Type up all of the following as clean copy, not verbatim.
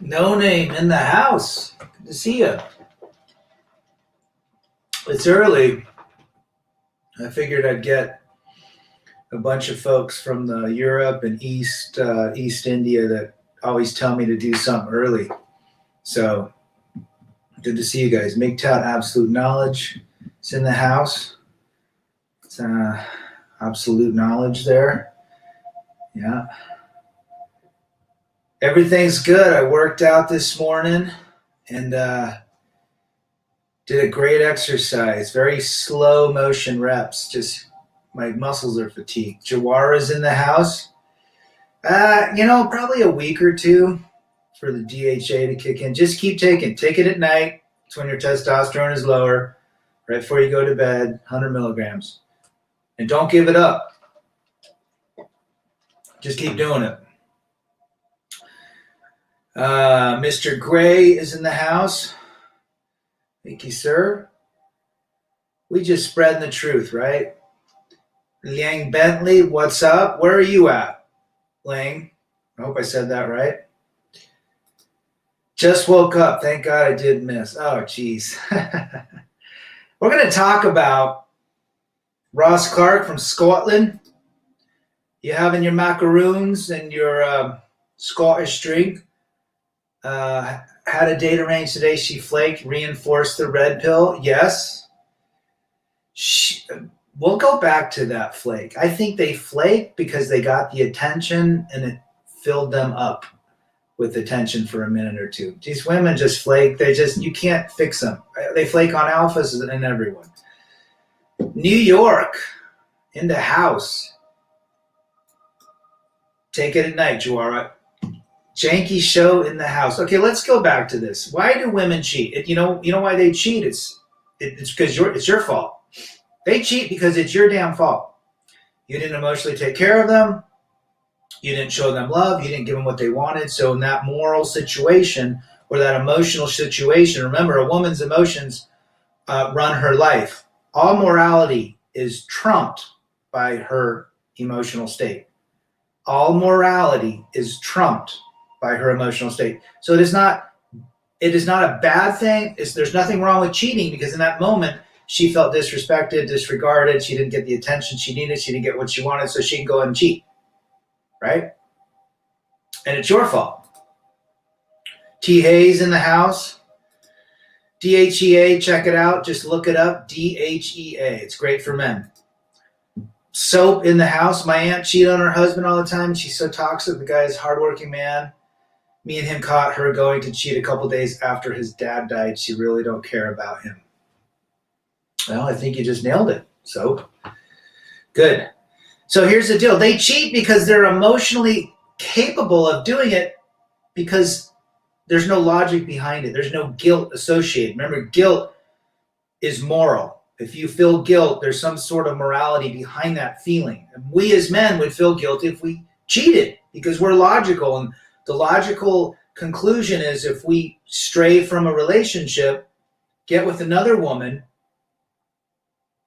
No name in the house. Good to see you. It's early. I figured I'd get a bunch of folks from the Europe and East India that always tell me to do something early. So good to see you guys. MGTOW Absolute Knowledge. It's in the house. It's absolute knowledge there. Yeah. Everything's good. I worked out this morning and did a great exercise. Very slow motion reps. Just my muscles are fatigued. Jawara's in the house. Probably a week or two for the DHA to kick in. Just keep taking. Take it at night. It's when your testosterone is lower. Right before you go to bed, 100 milligrams. And don't give it up. Just keep doing it. Mr. Gray is in the house. Thank you, sir. We just spreading the truth, right? Liang Bentley, what's up? Where are you at, Lang? I hope I said that right. Just woke up. Thank God I did miss. Oh, geez. We're going to talk about Ross Clark from Scotland. You having your macaroons and your Scottish drink. Had a date arranged today. She flaked, reinforced the red pill. Yes. We'll go back to that flake. I think they flaked because they got the attention and it filled them up with attention for a minute or two. These women just flake. You can't fix them. They flake on alphas and everyone. New York in the house. Take it at night, Jawara. Janky show in the house. Okay, let's go back to this. Why do women cheat? You know why they cheat? It's because it's your fault. They cheat because it's your damn fault. You didn't emotionally take care of them. You didn't show them love. You didn't give them what they wanted. So in that moral situation or that emotional situation, remember, a woman's emotions run her life. All morality is trumped by her emotional state. All morality is trumped by her emotional state. So it is not a bad thing. There's nothing wrong with cheating because in that moment she felt disrespected, disregarded. She didn't get the attention she needed. She didn't get what she wanted, so she can go ahead and cheat, right? And it's your fault. T. Hayes in the house. DHEA, check it out. Just look it up. DHEA. It's great for men. Soap in the house. My aunt cheated on her husband all the time. She's so toxic. The guy is a hardworking man. Me and him caught her going to cheat a couple days after his dad died. She really don't care about him. Well, I think you just nailed it. Soap. Good. So here's the deal. They cheat because they're emotionally capable of doing it because there's no logic behind it. There's no guilt associated. Remember, guilt is moral. If you feel guilt, there's some sort of morality behind that feeling. And we as men would feel guilty if we cheated because we're logical. And the logical conclusion is if we stray from a relationship, get with another woman,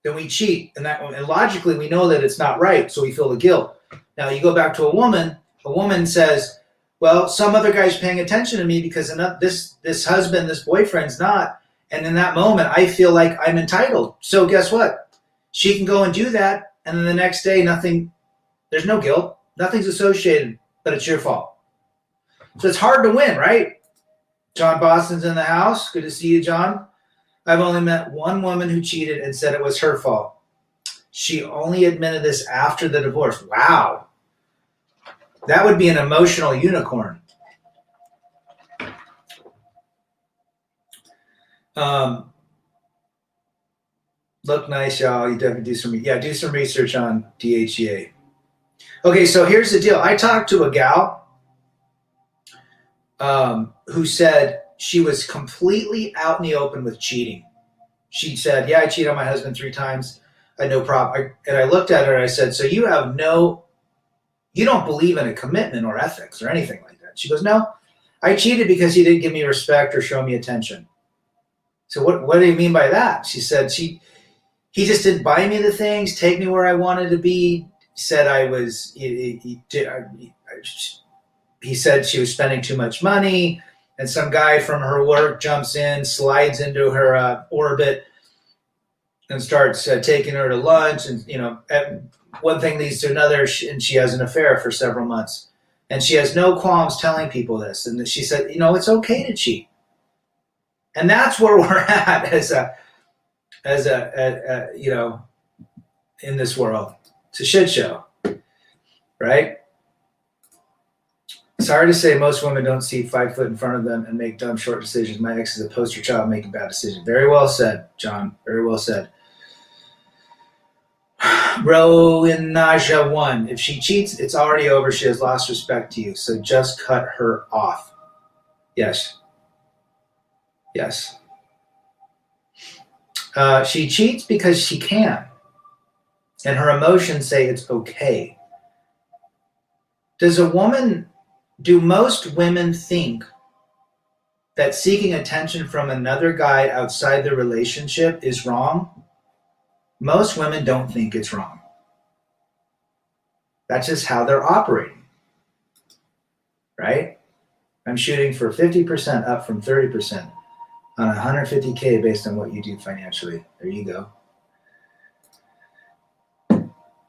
then we cheat. And logically, we know that it's not right, so we feel the guilt. Now, you go back to a woman says, well, some other guy's paying attention to me because this husband, this boyfriend's not. And in that moment, I feel like I'm entitled. So guess what? She can go and do that. And then the next day, there's no guilt. Nothing's associated, but it's your fault. So it's hard to win, right? John Boston's in the house. Good to see you, John. I've only met one woman who cheated and said it was her fault. She only admitted this after the divorce. Wow. That would be an emotional unicorn. Look nice, y'all. You definitely do some research on DHEA. Okay, so here's the deal. I talked to a gal who said she was completely out in the open with cheating. She said, yeah, I cheated on my husband 3 times. I had no problem. And I looked at her and I said, so you don't believe in a commitment or ethics or anything like that. She goes, no, I cheated because he didn't give me respect or show me attention. So what do you mean by that? She said he just didn't buy me the things, take me where I wanted to be. Said he said she was spending too much money. and some guy from her work jumps in, slides into her orbit, and starts taking her to lunch, and one thing leads to another, and she has an affair for several months, and she has no qualms telling people this, and she said, it's okay to cheat, and that's where we're at in this world. It's a shit show, right? Sorry to say, most women don't see 5 foot in front of them and make dumb, short decisions. My ex is a poster child making bad decisions. Very well said, John. Very well said. Naja 1. If she cheats, it's already over. She has lost respect to you. So just cut her off. Yes. Yes. She cheats because she can. And her emotions say it's okay. Do most women think that seeking attention from another guy outside the relationship is wrong? Most women don't think it's wrong. That's just how they're operating, right? I'm shooting for 50% up from 30% on 150K based on what you do financially. There you go.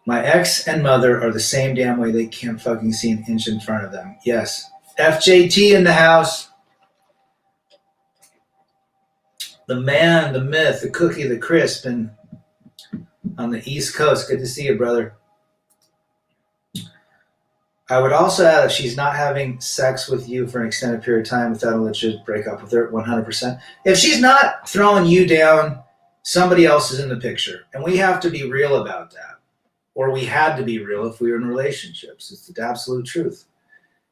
My ex and mother are the same damn way. They can't fucking see an inch in front of them. Yes. FJT in the house. The man, the myth, the cookie, the crisp, and on the East Coast. Good to see you, brother. I would also add, if she's not having sex with you for an extended period of time without a legit breakup with her, 100%. If she's not throwing you down, somebody else is in the picture. And we have to be real about that. Or we had to be real if we were in relationships. It's the absolute truth.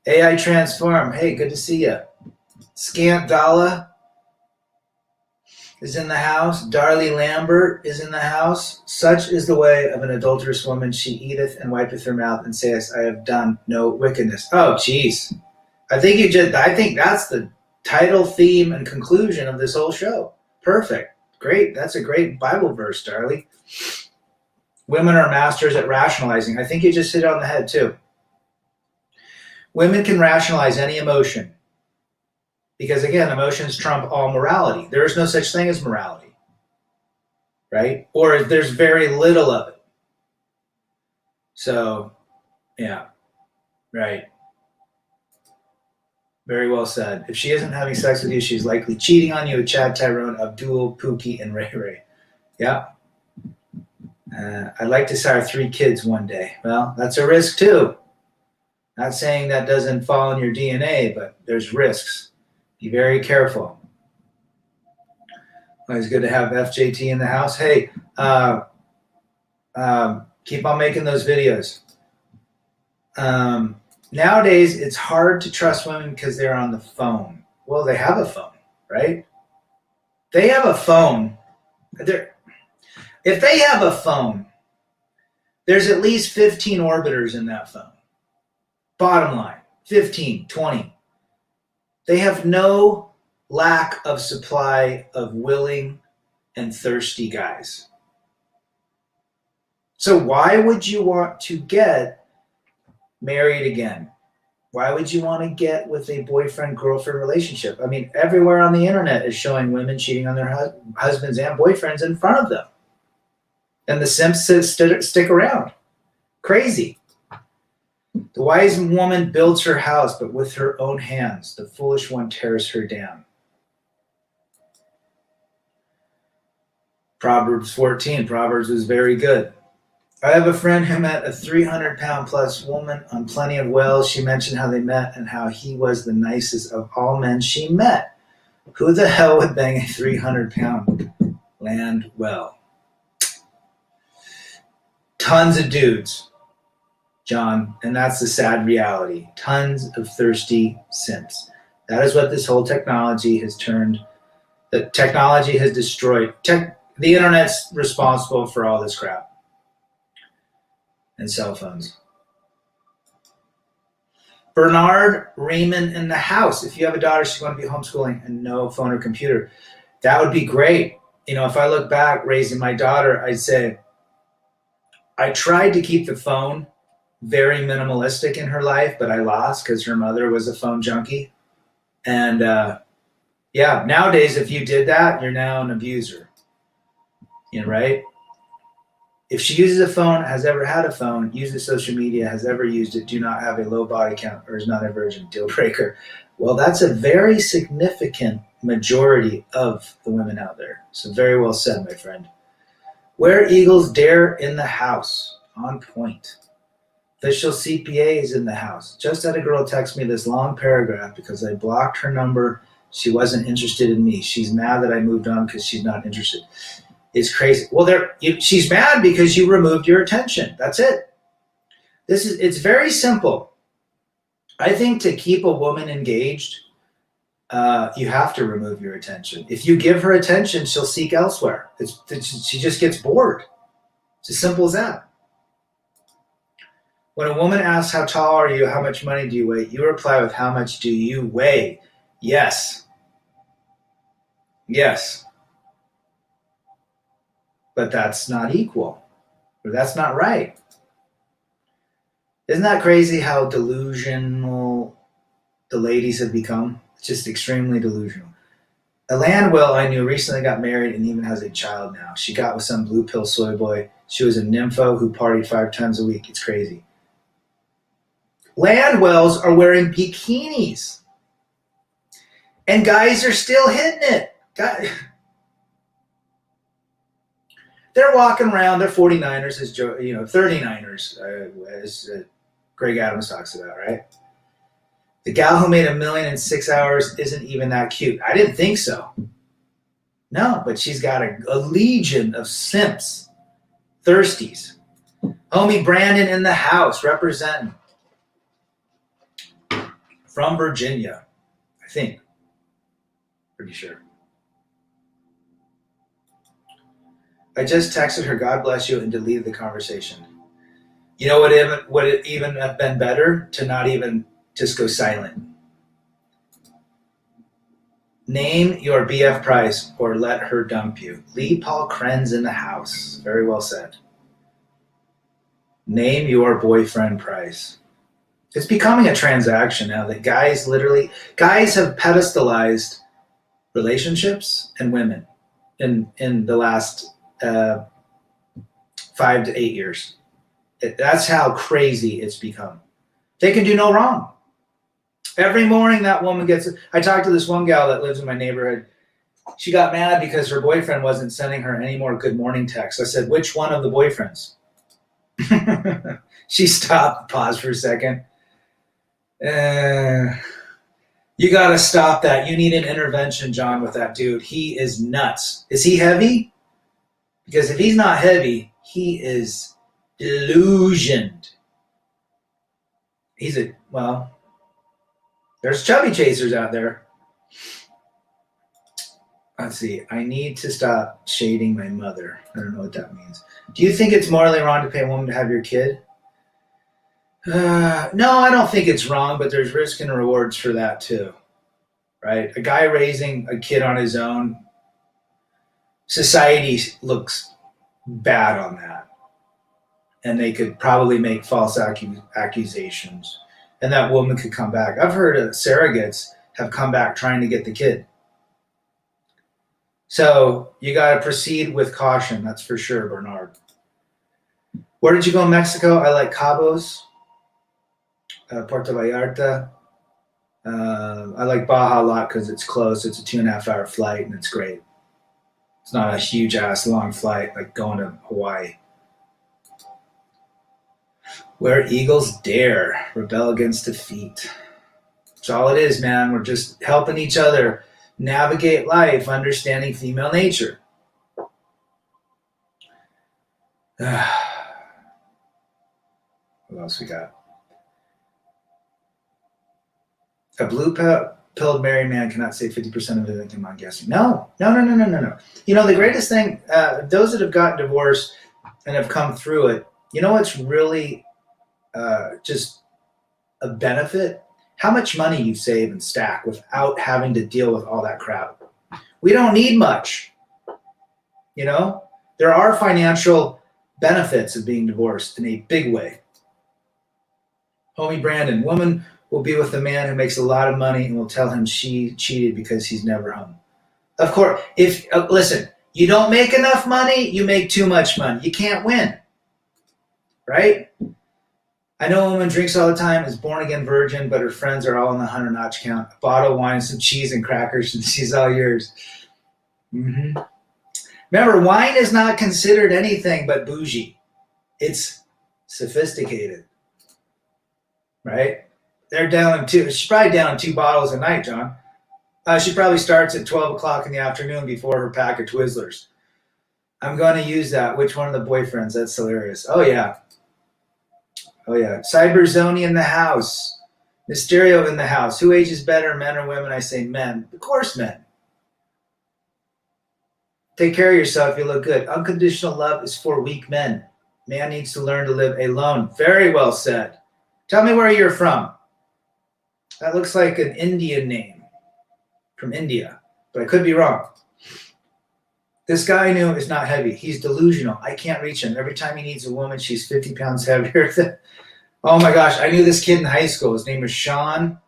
AI Transform. Hey, good to see you. Scant Dala is in the house. Darlie Lambert is in the house. Such is the way of an adulterous woman. She eateth and wipeth her mouth and saith, I have done no wickedness. Oh, geez. I think that's the title, theme, and conclusion of this whole show. Perfect. Great. That's a great Bible verse, Darlie. Women are masters at rationalizing. I think you just hit it on the head, too. Women can rationalize any emotion. Because, again, emotions trump all morality. There is no such thing as morality. Right? Or there's very little of it. So, yeah. Right. Very well said. If she isn't having sex with you, she's likely cheating on you with Chad, Tyrone, Abdul, Pookie, and Ray Ray. Yeah. I'd like to sire 3 kids one day. Well, that's a risk too. Not saying that doesn't fall in your DNA, but there's risks. Be very careful. Always good to have FJT in the house. Hey, keep on making those videos. Nowadays, it's hard to trust women because they're on the phone. Well, they have a phone, right? They have a phone. If they have a phone, there's at least 15 orbiters in that phone. Bottom line, 15, 20. They have no lack of supply of willing and thirsty guys. So why would you want to get married again? Why would you want to get with a boyfriend-girlfriend relationship? I mean, everywhere on the internet is showing women cheating on their husbands and boyfriends in front of them. And the simps stick around. Crazy. The wise woman builds her house, but with her own hands. The foolish one tears her down. Proverbs 14. Proverbs is very good. I have a friend who met a 300-pound plus woman on Plenty of Whales. She mentioned how they met and how he was the nicest of all men she met. Who the hell would bang a 300-pound land well? Tons of dudes, John, and that's the sad reality. Tons of thirsty simps. That is what this whole technology has turned. The technology has destroyed. The internet's responsible for all this crap. And cell phones. Bernard Raymond in the house. If you have a daughter, she's going to be homeschooling and no phone or computer. That would be great. If I look back raising my daughter, I'd say, I tried to keep the phone very minimalistic in her life, but I lost because her mother was a phone junkie. And yeah, nowadays, if you did that, you're now an abuser. Right? If she uses a phone, has ever had a phone, uses social media, has ever used it, do not have a low body count, or is not a virgin, deal breaker. Well, that's a very significant majority of the women out there. So very well said, my friend. Where Eagles dare in the house. On point. Official CPA is in the house. Just had a girl text me this long paragraph because I blocked her number. She wasn't interested in me. She's mad that I moved on because she's not interested. It's crazy. Well, she's mad because you removed your attention. That's it. It's very simple. I think to keep a woman engaged, you have to remove your attention. If you give her attention, she'll seek elsewhere. She just gets bored. It's as simple as that. When a woman asks, how tall are you? How much money do you weigh? You reply with, how much do you weigh? Yes. Yes. But that's not equal. Or that's not right. Isn't that crazy how delusional the ladies have become? It's just extremely delusional. A Landwell I knew recently got married and even has a child now. She got with some blue pill soy boy. She was a nympho who partied 5 times a week. It's crazy. Landwells are wearing bikinis. And guys are still hitting it. They're walking around. They're 49ers, as 39ers, as Greg Adams talks about, right? The gal who made $1 million in 6 hours isn't even that cute. I didn't think so. No, but she's got a legion of simps, thirsties. Homie Brandon in the house, representing from Virginia, I think. Pretty sure. I just texted her, God bless you, and deleted the conversation. You know what? Would it even have been better to not even just go silent? Name your BF price or let her dump you. Lee Paul Krenz in the house. Very well said. Name your boyfriend price. It's becoming a transaction now that guys have pedestalized relationships and women in the last 5 to 8 years. That's how crazy it's become. They can do no wrong. Every morning that woman I talked to this one gal that lives in my neighborhood. She got mad because her boyfriend wasn't sending her any more good morning texts. I said, which one of the boyfriends? She stopped, paused for a second. You got to stop that. You need an intervention, John, with that dude. He is nuts. Is he heavy? Because if he's not heavy, he is delusioned. There's chubby chasers out there. Let's see. I need to stop shading my mother. I don't know what that means. Do you think it's morally wrong to pay a woman to have your kid? No, I don't think it's wrong, but there's risk and rewards for that too, right? A guy raising a kid on his own, society looks bad on that. And they could probably make false accusations. And that woman could come back. I've heard of surrogates have come back trying to get the kid. So you got to proceed with caution. That's for sure, Bernard. Where did you go in Mexico? I like Cabos, Puerto Vallarta. I like Baja a lot because it's close. It's a 2.5 hour flight and it's great. It's not a huge ass long flight like going to Hawaii. Where Eagles dare, rebel against defeat. That's all it is, man. We're just helping each other navigate life, understanding female nature. What else we got? A blue-pilled married man cannot save 50% of his income, I'm guessing. No. You know, the greatest thing, those that have gotten divorced and have come through it, you know what's really just a benefit? How much money you save and stack without having to deal with all that crap. We don't need much. You know, there are financial benefits of being divorced in a big way. Homie Brandon, woman will be with a man who makes a lot of money and will tell him she cheated because he's never home. Of course, if listen, you don't make enough money, you make too much money. You can't win, right? I know a woman drinks all the time, is born again virgin, but her friends are all on the 100-notch count. A bottle of wine, some cheese and crackers, and she's all yours. Mm-hmm. Remember, wine is not considered anything but bougie. It's sophisticated, right? They're down in two. She's probably down in 2 bottles a night, John. She probably starts at 12 o'clock in the afternoon before her pack of Twizzlers. I'm going to use that. Which one of the boyfriends? That's hilarious. Oh, yeah. Oh, yeah. Cyberzoni in the house. Mysterio in the house. Who ages better, men or women? I say men. Of course, men. Take care of yourself. You look good. Unconditional love is for weak men. Man needs to learn to live alone. Very well said. Tell me where you're from. That looks like an Indian name. From India, but I could be wrong. This guy I knew is not heavy. He's delusional. I can't reach him. Every time he needs a woman, she's 50 pounds heavier. Oh my gosh, I knew this kid in high school. His name was Sean,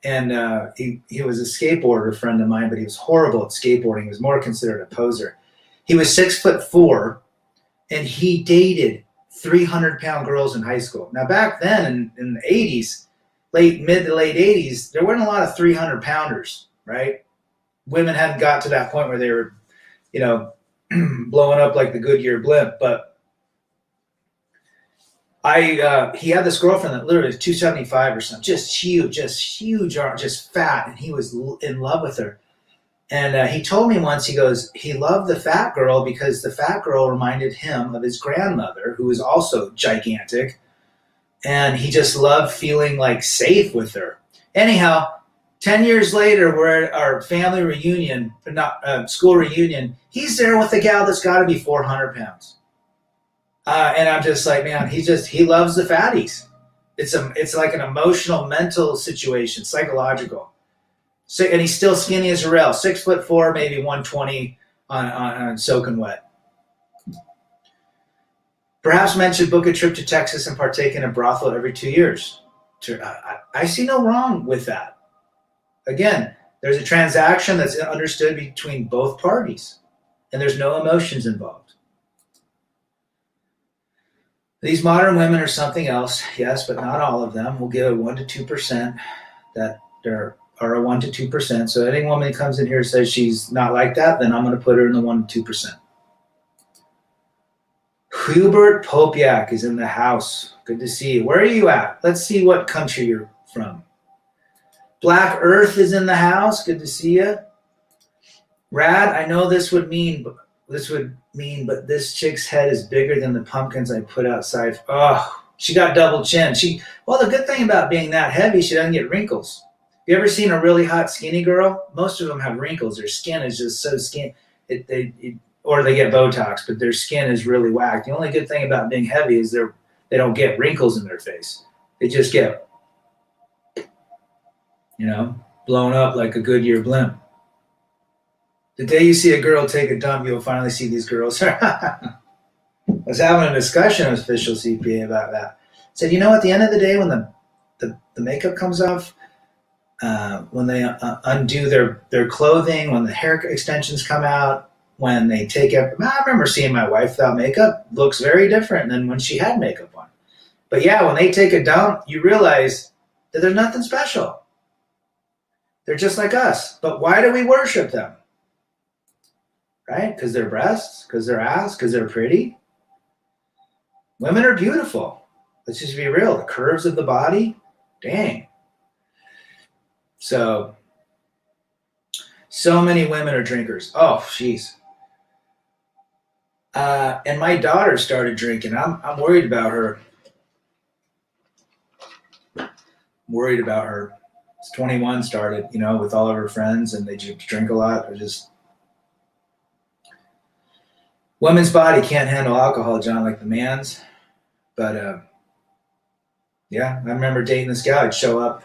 and he was a skateboarder friend of mine, but he was horrible at skateboarding. He was more considered a poser. He was 6'4", and he dated 300-pound girls in high school. Now back then in the 80s, mid to late 80s, there weren't a lot of 300-pounders. Right? Women hadn't got to that point where they were, blowing up like the Goodyear blimp. But he had this girlfriend that literally was 275 or something, just huge arm, just fat, and he was in love with her. And he told me once, he goes, he loved the fat girl because the fat girl reminded him of his grandmother, who was also gigantic, and he just loved feeling like safe with her. Anyhow, 10 years later, we're at our family reunion, school reunion. He's there with a gal that's got to be 400 pounds. And I'm just like, man, he loves the fatties. It's like an emotional, mental situation, psychological. So, and he's still skinny as a rail, 6'4", maybe 120 on soaking wet. Perhaps men should book a trip to Texas and partake in a brothel every 2 years. I see no wrong with that. Again, there's a transaction that's understood between both parties, and there's no emotions involved. These modern women are something else, yes, but not all of them. We'll give a 1% to 2% that there are a 1% to 2%. So any woman who comes in here and says she's not like that, then I'm going to put her in the 1% to 2%. Hubert Popiak is in the house. Good to see you. Where are you at? Let's see what country you're from. Black Earth is in the house. Good to see you. Rad, I know this would mean, but this chick's head is bigger than the pumpkins I put outside. Oh, she got double chin. Well, the good thing about being that heavy, she doesn't get wrinkles. You ever seen a really hot skinny girl? Most of them have wrinkles. Their skin is just so skinny. Or they get Botox, but their skin is really whacked. The only good thing about being heavy is they don't get wrinkles in their face. They just get blown up like a Goodyear blimp. The day you see a girl take a dump, you'll finally see these girls. I was having a discussion with official CPA about that. I said, at the end of the day, when the makeup comes off, when they undo their clothing, when the hair extensions come out, when they take it, I remember seeing my wife without makeup. Looks very different than when she had makeup on. But yeah, when they take a dump, you realize that there's nothing special. They're just like us. But why do we worship them? Right? Because they're breasts, because they're ass, because they're pretty. Women are beautiful. Let's just be real. The curves of the body, dang. So many women are drinkers. Oh, jeez. And my daughter started drinking. I'm worried about her. Worried about her. She's 21, started, with all of her friends, and they drink a lot. Women's body can't handle alcohol, John, like the man's. But yeah, I remember dating this guy. I'd show up.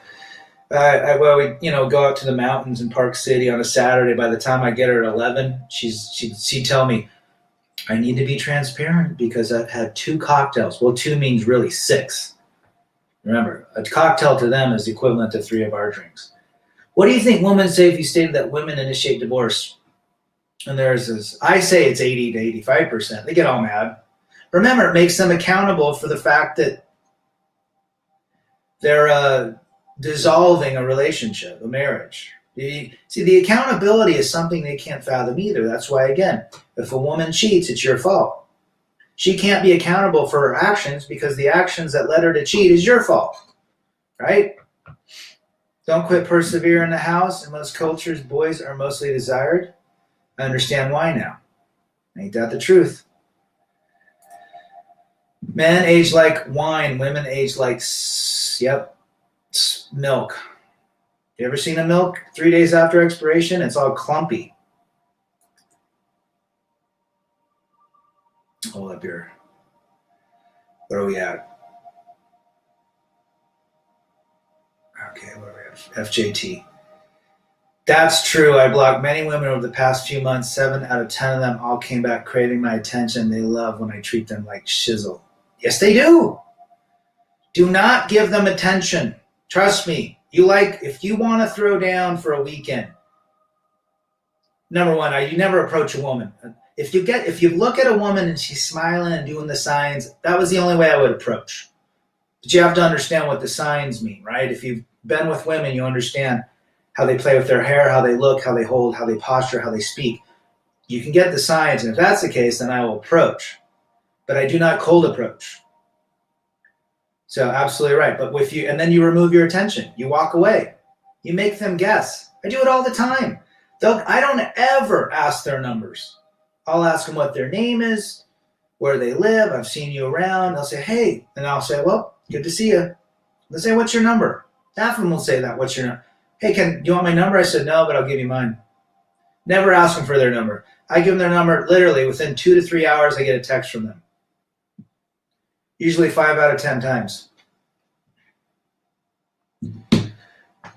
We'd go out to the mountains in Park City on a Saturday. By the time I get her at 11, she'd tell me, I need to be transparent because I've had 2 cocktails. Well, 2 means really 6. Remember, a cocktail to them is the equivalent to 3 of our drinks. What do you think women say if you stated that women initiate divorce? And there's this, I say it's 80 to 85%. They get all mad. Remember, it makes them accountable for the fact that they're dissolving a relationship, a marriage. See, the accountability is something they can't fathom either. That's why, again, if a woman cheats, it's your fault. She can't be accountable for her actions because the actions that led her to cheat is your fault, right? Don't quit, persevere in the house. In most cultures, boys are mostly desired. I understand why now. Ain't that the truth? Men age like wine. Women age like, milk. You ever seen a milk 3 days after expiration? It's all clumpy. Hold up here. Where are we at? Okay, where are we at? FJT. That's true. I blocked many women over the past few months. 7 out of 10 of them all came back craving my attention. They love when I treat them like shizzle. Yes, they do. Do not give them attention. Trust me. If you want to throw down for a weekend, number one, you never approach a woman. If you look at a woman and she's smiling and doing the signs, that was the only way I would approach. But you have to understand what the signs mean, right? If you've been with women, you understand how they play with their hair, how they look, how they hold, how they posture, how they speak. You can get the signs, and if that's the case, then I will approach. But I do not cold approach. So absolutely right. But and then you remove your attention. You walk away. You make them guess. I do it all the time. I don't ever ask their numbers. I'll ask them what their name is, where they live. I've seen you around. They'll say, hey. And I'll say, well, good to see you. They'll say, what's your number? Half of them will say that. What's your number? Hey, do you want my number? I said, no, but I'll give you mine. Never ask them for their number. I give them their number literally within 2 to 3 hours. I get a text from them. Usually 5 out of 10 times.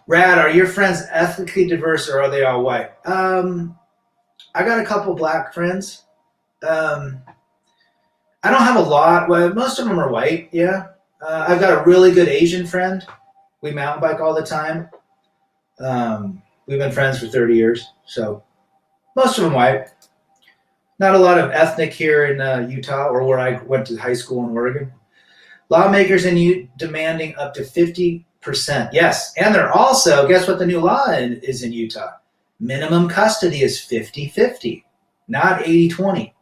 Rad, are your friends ethnically diverse or are they all white? I got a couple black friends. I don't have a lot. Well, most of them are white, yeah. I've got a really good Asian friend. We mountain bike all the time. We've been friends for 30 years, so most of them white. Not a lot of ethnic here in Utah or where I went to high school in Oregon. Lawmakers in Utah demanding up to 50%. Yes, and they're also, guess what the new law is in Utah? Minimum custody is 50-50, not 80-20.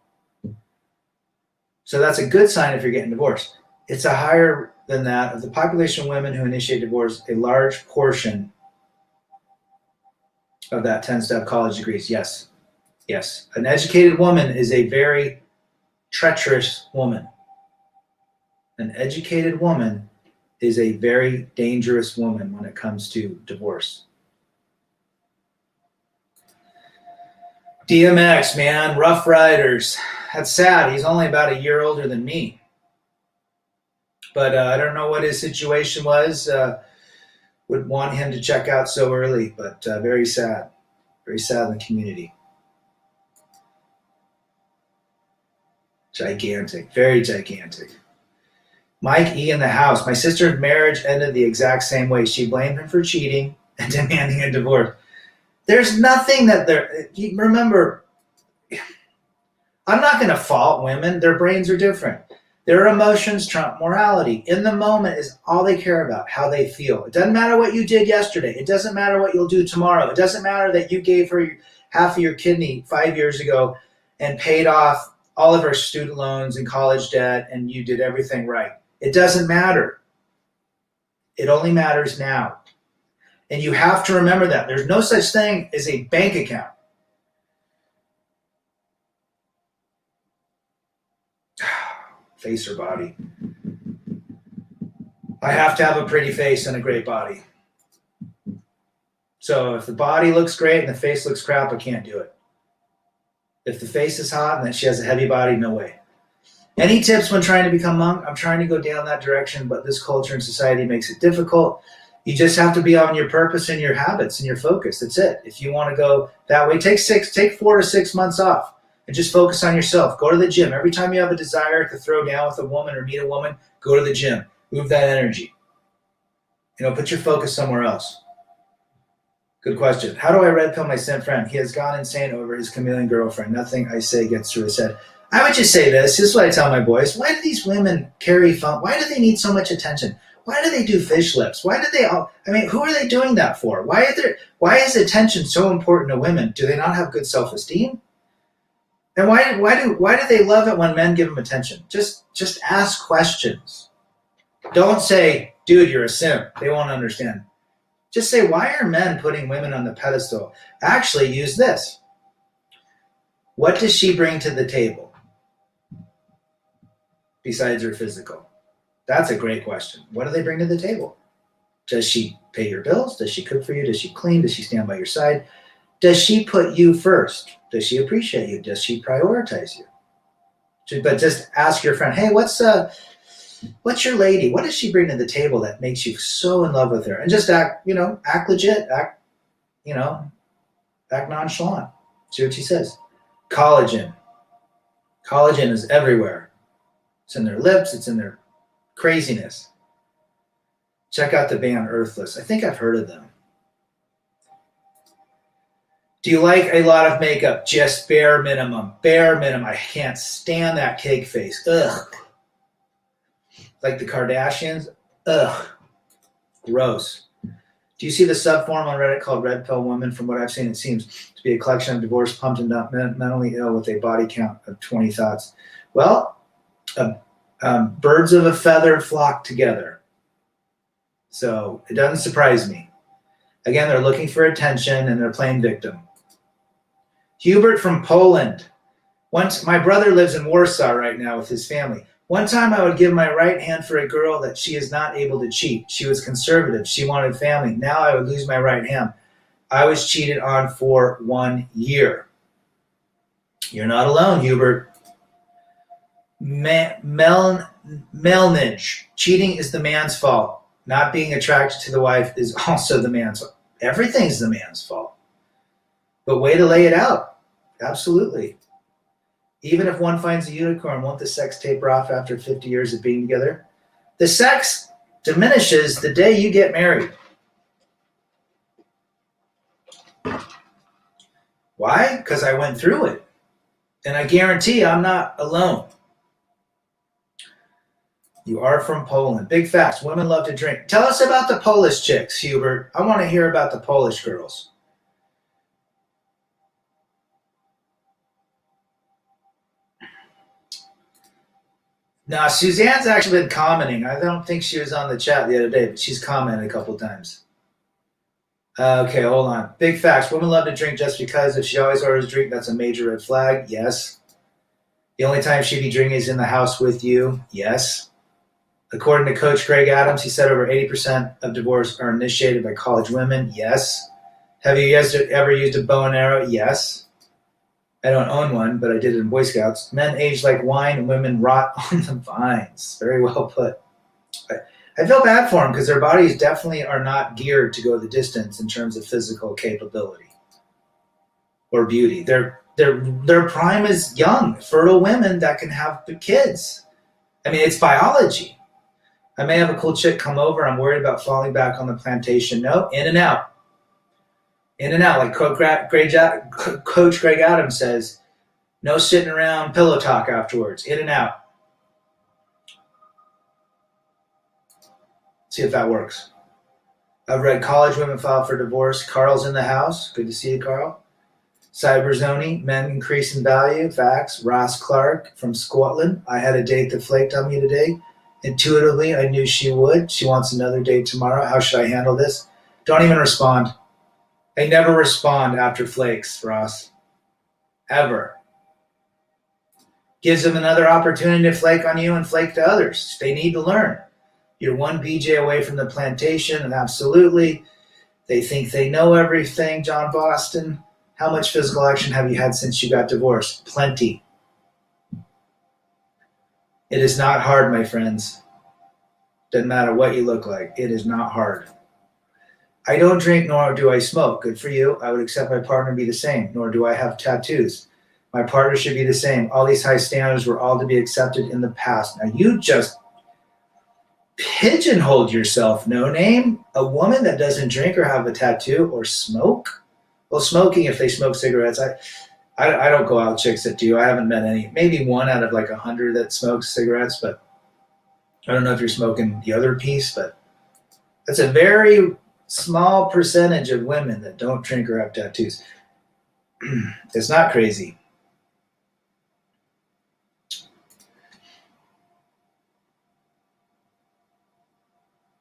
So that's a good sign if you're getting divorced. It's a higher than that. Of the population of women who initiate divorce, a large portion of that tends to have college degrees. Yes. Yes. An educated woman is a very treacherous woman. An educated woman is a very dangerous woman when it comes to divorce. DMX, man, Rough Riders. That's sad. He's only about a year older than me. But I don't know what his situation was. Would want him to check out so early, but very sad. Very sad in the community. Gigantic. Very gigantic. Mike E. in the house. My sister's marriage ended the exact same way. She blamed him for cheating and demanding a divorce. There's nothing that remember, I'm not going to fault women. Their brains are different. Their emotions trump morality. In the moment is all they care about, how they feel. It doesn't matter what you did yesterday. It doesn't matter what you'll do tomorrow. It doesn't matter that you gave her half of your kidney 5 years ago and paid off all of her student loans and college debt and you did everything right. It doesn't matter. It only matters now. And you have to remember that. There's no such thing as a bank account. Face or body. I have to have a pretty face and a great body. So if the body looks great and the face looks crap, I can't do it. If the face is hot and then she has a heavy body, no way. Any tips when trying to become monk? I'm trying to go down that direction, but this culture and society makes it difficult. You just have to be on your purpose and your habits and your focus. That's it. If you want to go that way, take 4 to 6 months off and just focus on yourself. Go to the gym. Every time you have a desire to throw down with a woman or meet a woman, go to the gym. Move that energy. Put your focus somewhere else. Good question. How do I red pill my simp friend? He has gone insane over his chameleon girlfriend. Nothing I say gets through his head. I would just say this. This is what I tell my boys. Why do these women carry phone? Why do they need so much attention? Why do they do fish lips? Why do they all? I mean, who are they doing that for? Why is attention so important to women? Do they not have good self-esteem? And why do they love it when men give them attention? Just ask questions. Don't say, dude, you're a simp. They won't understand. Just say, why are men putting women on the pedestal? Actually, use this. What does she bring to the table besides her physical? That's a great question. What do they bring to the table? Does she pay your bills? Does she cook for you? Does she clean? Does she stand by your side? Does she put you first? Does she appreciate you? Does she prioritize you? But just ask your friend, hey, what's your lady? What does she bring to the table that makes you so in love with her? And just act legit, act nonchalant. See what she says. Collagen. Collagen is everywhere. It's in their lips. It's in their craziness. Check out the band Earthless. I think I've heard of them. Do you like a lot of makeup? Just bare minimum. Bare minimum. I can't stand that cake face. Ugh. Like the Kardashians? Ugh. Gross. Do you see the subforum on Reddit called Red Pill Woman? From what I've seen, it seems to be a collection of divorced, pumped and up mentally ill with a body count of 20 thoughts. Well, birds of a feather flock together. So it doesn't surprise me. Again, they're looking for attention and they're playing victim. Hubert from Poland. My brother lives in Warsaw right now with his family. One time I would give my right hand for a girl that she is not able to cheat. She was conservative. She wanted family. Now I would lose my right hand. I was cheated on for 1 year. You're not alone, Hubert. Melnage. Cheating is the man's fault. Not being attracted to the wife is also the man's fault. Everything's the man's fault. But way to lay it out. Absolutely. Even if one finds a unicorn, won't the sex taper off after 50 years of being together? The sex diminishes the day you get married. Why? Because I went through it. And I guarantee I'm not alone. You are from Poland. Big facts. Women love to drink. Tell us about the Polish chicks, Hubert. I want to hear about the Polish girls. Now, Suzanne's actually been commenting. I don't think she was on the chat the other day, but she's commented a couple times. Okay, hold on. Big facts. Women love to drink just because. If she always orders a drink, that's a major red flag. Yes. The only time she'd be drinking is in the house with you. Yes. According to Coach Greg Adams, he said over 80% of divorce are initiated by college women. Yes. Have you guys ever used a bow and arrow? Yes. I don't own one, but I did it in Boy Scouts. Men age like wine and women rot on the vines. Very well put. I feel bad for them because their bodies definitely are not geared to go the distance in terms of physical capability or beauty. Their prime is young, fertile women that can have kids. I mean, it's biology. I may have a cool chick come over. I'm worried about falling back on the plantation. No, in and out. In and out, like Coach Greg Adams says, no sitting around pillow talk afterwards. In and out. See if that works. I've read college women file for divorce. Carl's in the house. Good to see you, Carl. Cyberzoni, men increase in value. Facts. Ross Clark from Scotland. I had a date that flaked on me today. Intuitively, I knew she would. She wants another date tomorrow. How should I handle this? Don't even respond. They never respond after flakes, Ross. Ever. Gives them another opportunity to flake on you and flake to others. They need to learn. You're one BJ away from the plantation, and absolutely, they think they know everything, John Boston. How much physical action have you had since you got divorced? Plenty. It is not hard, my friends. Doesn't matter what you look like. It is not hard. I don't drink, nor do I smoke. Good for you. I would accept my partner to be the same, nor do I have tattoos. My partner should be the same. All these high standards were all to be accepted in the past. Now you just pigeonholed yourself, no name. A woman that doesn't drink or have a tattoo or smoke, well, smoking, if they smoke cigarettes, I don't go out with chicks that do. I haven't met any. Maybe one out of like 100 that smokes cigarettes, but I don't know if you're smoking the other piece, but that's a very small percentage of women that don't drink or have tattoos. It's not crazy.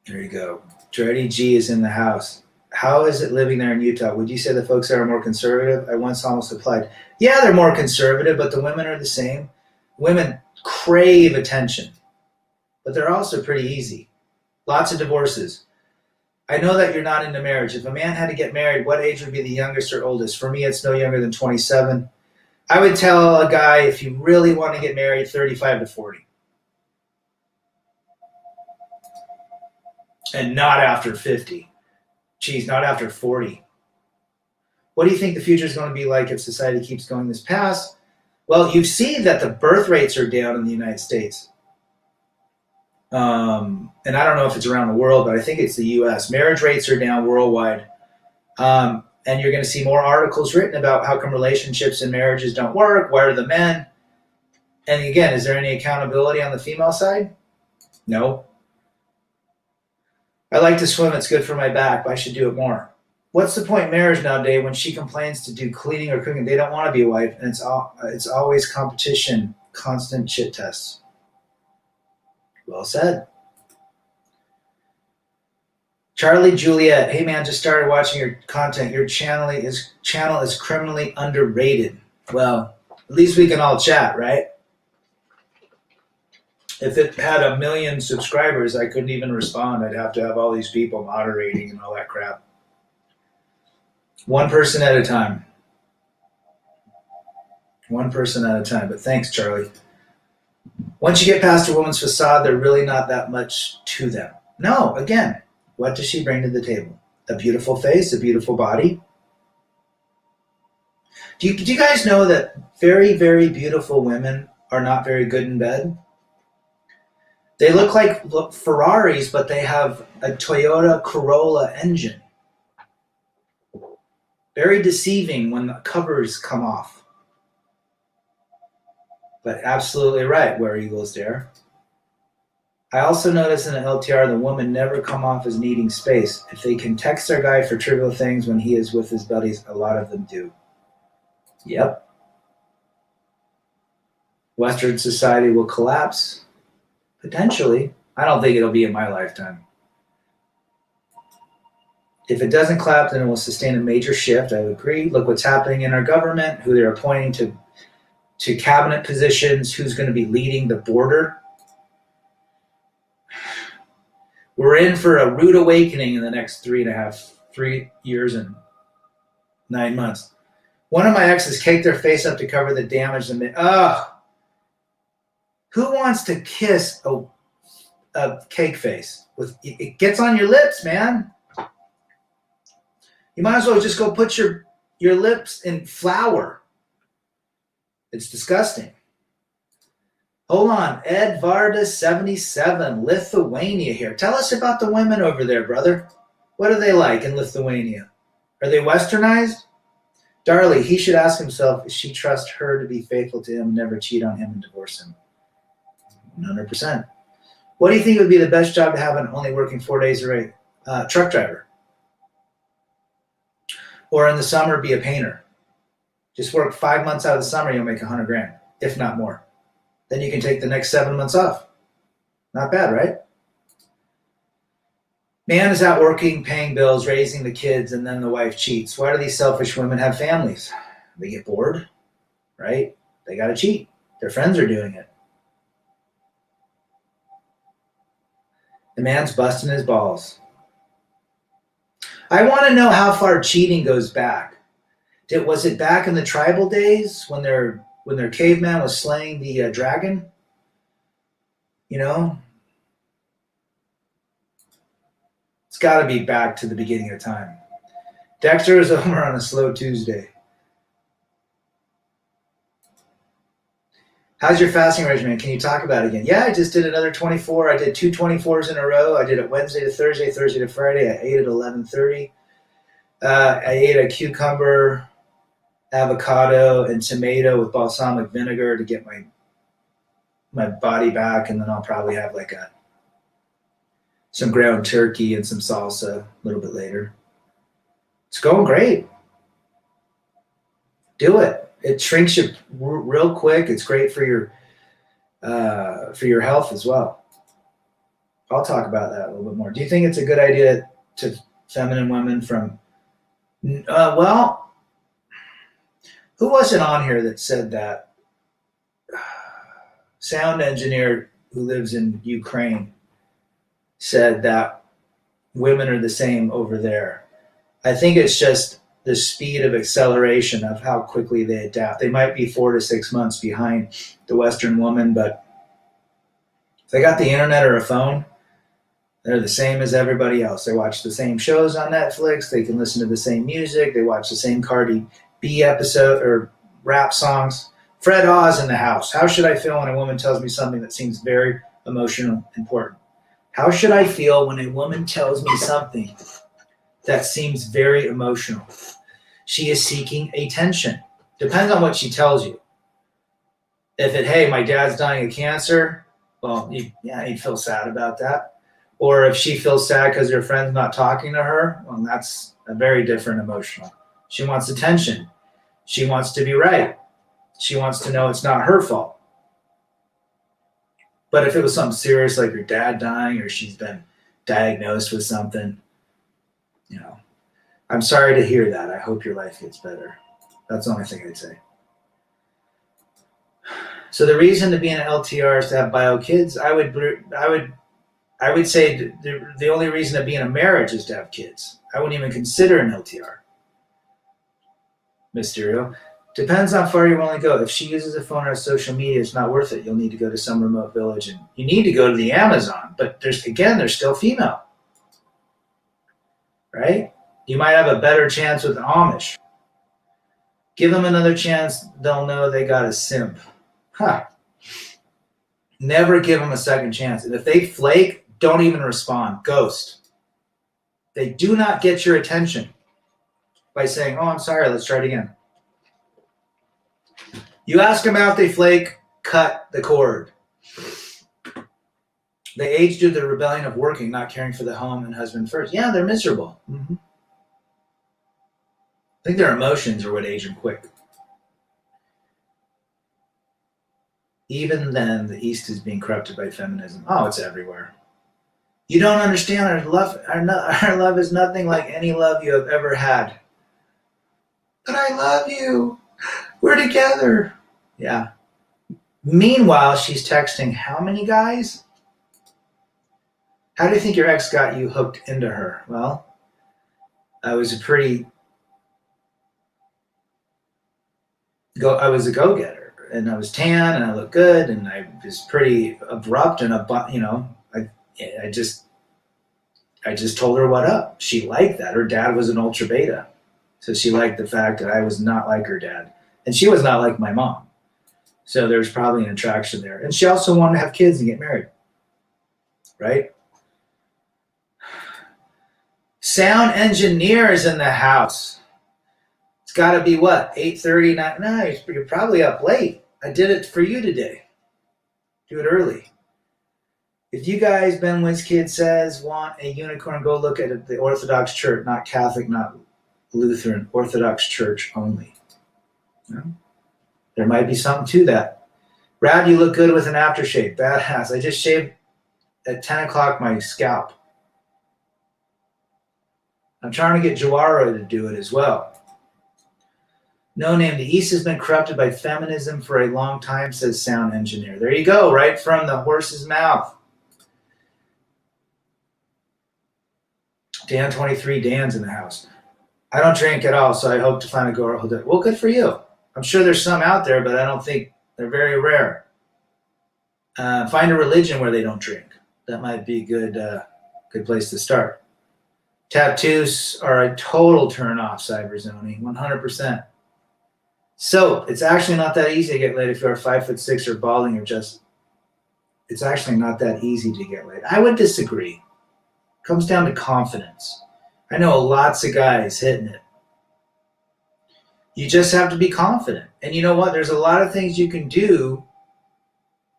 There you go. Dready G is in the house. How is it living there in Utah? Would you say the folks there are more conservative? I once almost applied. Yeah, they're more conservative, but the women are the same. Women crave attention, but they're also pretty easy. Lots of divorces. I know that you're not into marriage. If a man had to get married, what age would be the youngest or oldest? For me, it's no younger than 27. I would tell a guy, if you really want to get married, 35 to 40. And not after 50. Geez, not after 40. What do you think the future is going to be like if society keeps going this path? Well, you see that the birth rates are down in the United States. And I don't know if it's around the world, but I think it's the U.S. Marriage rates are down worldwide. And you're going to see more articles written about how come relationships and marriages don't work. Why are the men? And again, is there any accountability on the female side? No. I like to swim. It's good for my back, but I should do it more. What's the point in marriage nowadays when she complains to do cleaning or cooking? They don't want to be a wife, and it's always competition, constant shit tests. Well said. Charlie Juliet, hey man, just started watching your content. Your channel is criminally underrated. Well, at least we can all chat, right? If it had 1 million subscribers, I couldn't even respond. I'd have to have all these people moderating and all that crap. One person at a time. One person at a time. But thanks, Charlie. Once you get past a woman's facade, they're really not that much to them. No, again, what does she bring to the table? A beautiful face, a beautiful body. Do you guys know that very, very beautiful women are not very good in bed? They look like Ferraris, but they have a Toyota Corolla engine. Very deceiving when the covers come off. But absolutely right, Where Eagles Dare. I also notice in an LTR, the woman never come off as needing space. If they can text their guy for trivial things when he is with his buddies, a lot of them do. Yep. Western society will collapse. Potentially. I don't think it'll be in my lifetime. If it doesn't collapse, then it will sustain a major shift. I would agree. Look what's happening in our government, who they're appointing to cabinet positions, who's going to be leading the border. We're in for a rude awakening in the next 3 years and 9 months. One of my exes caked their face up to cover the damage and who wants to kiss a cake face? It gets on your lips, man. You might as well just go put your lips in flour. It's disgusting. Hold on, Ed Varda 77, Lithuania here. Tell us about the women over there, brother. What are they like in Lithuania? Are they westernized? Darlie, he should ask himself if she trusts her to be faithful to him, never cheat on him and divorce him. 100%. What do you think would be the best job to have and only working 4 days a week? Truck driver. Or in the summer, be a painter. Just work 5 months out of the summer, you'll make $100,000, if not more. Then you can take the next 7 months off. Not bad, right? Man is out working, paying bills, raising the kids, and then the wife cheats. Why do these selfish women have families? They get bored, right? They got to cheat. Their friends are doing it. The man's busting his balls. I want to know how far cheating goes back. Was it back in the tribal days when their caveman was slaying the dragon? You know? It's got to be back to the beginning of time. Dexter is over on a slow Tuesday. How's your fasting regimen? Can you talk about it again? Yeah, I just did another 24. I did two 24s in a row. I did it Wednesday to Thursday, Thursday to Friday. I ate at 11:30. I ate a cucumber, avocado, and tomato with balsamic vinegar to get my body back, and then I'll probably have like some ground turkey and some salsa a little bit later. It's going great. Do it. It shrinks you real quick. It's great for your health as well. I'll talk about that a little bit more. Do you think it's a good idea to feminine women from? Well, who was it on here that said that? Sound engineer who lives in Ukraine said that women are the same over there. I think it's just the speed of acceleration of how quickly they adapt. They might be 4 to 6 months behind the Western woman, but if they got the internet or a phone, they're the same as everybody else. They watch the same shows on Netflix. They can listen to the same music. They watch the same Cardi B episode or rap songs. Fred Oz in the house. How should I feel when a woman tells me something that seems very emotional, important? How should I feel when a woman tells me something that seems very emotional? She is seeking attention. Depends on what she tells you. If hey, my dad's dying of cancer, well, you'd feel sad about that. Or if she feels sad because her friend's not talking to her, well, that's a very different emotional. She wants attention. She wants to be right. She wants to know it's not her fault. But if it was something serious like your dad dying or she's been diagnosed with something, I'm sorry to hear that. I hope your life gets better. That's the only thing I'd say. So the reason to be an LTR is to have bio kids. I would say the only reason to be in a marriage is to have kids. I wouldn't even consider an LTR. Mysterio. Depends how far you're willing to go. If she uses a phone or social media, it's not worth it. You'll need to go to some remote village and you need to go to the Amazon. But there's still female. Right? You might have a better chance with the Amish. Give them another chance. They'll know they got a simp. Never give them a second chance. And if they flake, don't even respond. Ghost. They do not get your attention by saying, oh, I'm sorry, let's try it again. You ask them out, they flake, cut the cord. They age due to the rebellion of working, not caring for the home and husband first. Yeah, they're miserable. Mm-hmm. I think their emotions are what age them quick. Even then, the East is being corrupted by feminism. Oh, it's everywhere. You don't understand our love. Our love is nothing like any love you have ever had. But I love you. We're together. Yeah. Meanwhile, she's texting how many guys? How do you think your ex got you hooked into her? Well, I was a go-getter, and I was tan, and I looked good, and I was pretty abrupt, and I just told her what up. She liked that. Her dad was an ultra beta, so she liked the fact that I was not like her dad, and she was not like my mom. So there's probably an attraction there, and she also wanted to have kids and get married, right? Sound engineer is in the house. It's got to be what, 8:30? No, you're probably up late. I did it for you today. Do it early. If you guys, Ben Wynn's kid says, want a unicorn, go look at the Orthodox Church, not Catholic, not Lutheran, Orthodox Church only. There might be something to that. Brad, you look good with an aftershave. Badass. I just shaved at 10 o'clock my scalp. I'm trying to get Jawaro to do it as well. No name. The East has been corrupted by feminism for a long time, says sound engineer. There you go, right from the horse's mouth. Dan 23, Dan's in the house. I don't drink at all, so I hope to find a girl who does. Well, good for you. I'm sure there's some out there, but I don't think they're very rare. Find a religion where they don't drink. That might be a good place to start. Tattoos are a total turn off, Cyberzoni, 100%. So it's actually not that easy to get laid if you're 5'6" or balding or just. It's actually not that easy to get laid. I would disagree. It comes down to confidence. I know lots of guys hitting it. You just have to be confident. And you know what? There's a lot of things you can do.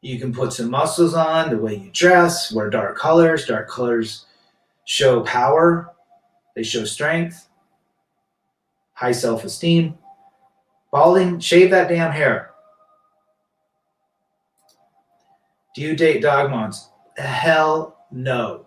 You can put some muscles on, the way you dress, wear dark colors. Dark colors show power, they show strength, high self-esteem. Balding, shave that damn hair. Do you date dog moms? Hell no.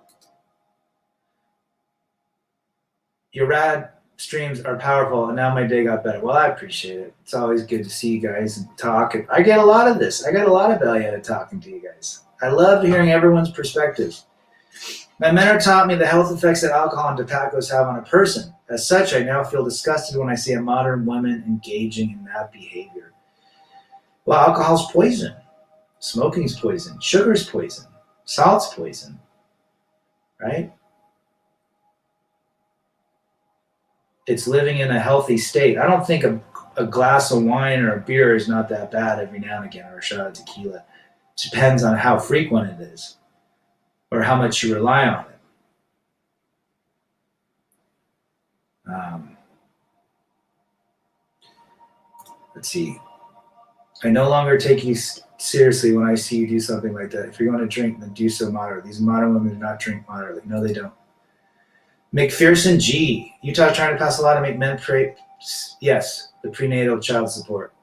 Your rad streams are powerful, and now my day got better. Well, I appreciate it. It's always good to see you guys and talk. I get a lot of this. I got a lot of value out of talking to you guys. I love hearing everyone's perspective. My mentor taught me the health effects that alcohol and tobaccos have on a person. As such, I now feel disgusted when I see a modern woman engaging in that behavior. Well, alcohol's poison. Smoking's poison. Sugar's poison. Salt's poison. Right? It's living in a healthy state. I don't think a glass of wine or a beer is not that bad every now and again, or a shot of tequila. It depends on how frequent it is or how much you rely on it. Let's see. I no longer take you seriously when I see you do something like that. If you're going to drink, then do so moderately. These modern women do not drink moderately. No, they don't. McPherson G. Utah trying to pass a law to make men pray. Yes, the prenatal child support.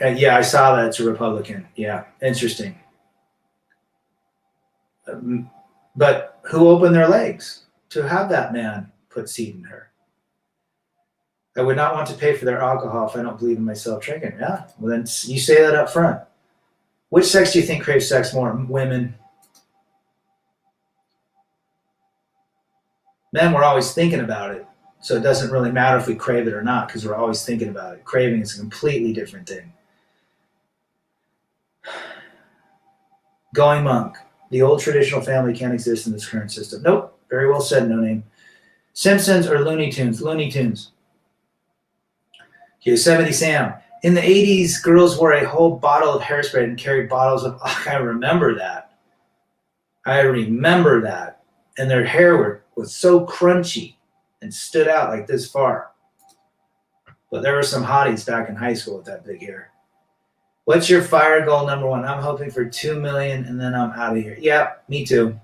Yeah, I saw that. It's a Republican. Yeah, interesting. But who opened their legs to have that man put seed in her? I would not want to pay for their alcohol if I don't believe in myself drinking. Yeah, well then you say that up front. Which sex do you think craves sex more? Women. Men, we're always thinking about it. So it doesn't really matter if we crave it or not because we're always thinking about it. Craving is a completely different thing. Going Monk. The old traditional family can't exist in this current system. Nope. Very well said, no name. Simpsons or Looney Tunes? Looney Tunes. Yosemite Sam. In the 80s, girls wore a whole bottle of hairspray and carried bottles of... I remember that. And their hair was so crunchy and stood out like this far. But there were some hotties back in high school with that big hair. What's your fire goal number one? I'm hoping for 2 million and then I'm out of here. Yeah, me too.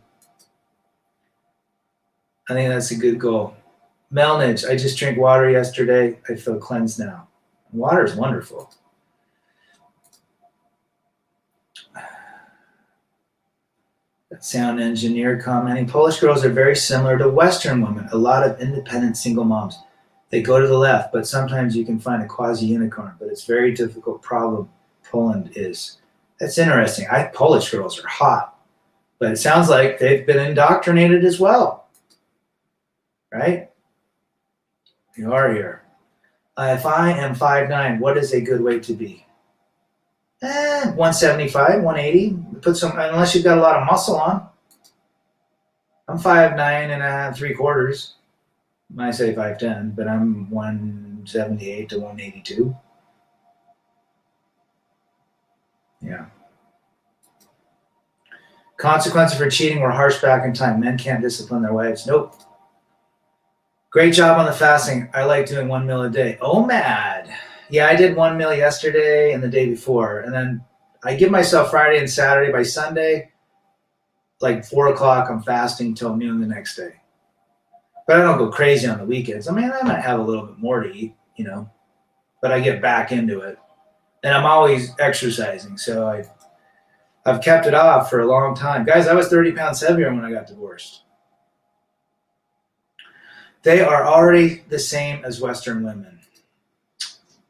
I think that's a good goal. Melnage, I just drank water yesterday. I feel cleansed now. Water is wonderful. That sound engineer commenting. Polish girls are very similar to Western women. A lot of independent single moms. They go to the left, but sometimes you can find a quasi-unicorn. But it's a very difficult problem. Poland is. That's interesting. Polish girls are hot. But it sounds like they've been indoctrinated as well. Right? You are here. If I am 5'9", what is a good weight to be? 175, 180. Put some, unless you've got a lot of muscle on. I'm 5'9" and 3/4. I say 5'10", but I'm 178 to 182. Yeah. Consequences for cheating were harsh back in time. Men can't discipline their wives. Nope. Great job on the fasting. I like doing 1 meal a day. Oh, mad. Yeah, I did 1 meal yesterday and the day before. And then I give myself Friday and Saturday. By Sunday, like 4 o'clock, I'm fasting till noon the next day. But I don't go crazy on the weekends. I mean, I might have a little bit more to eat, but I get back into it. And I'm always exercising. So I've kept it off for a long time. Guys, I was 30 pounds heavier when I got divorced. They are already the same as Western women.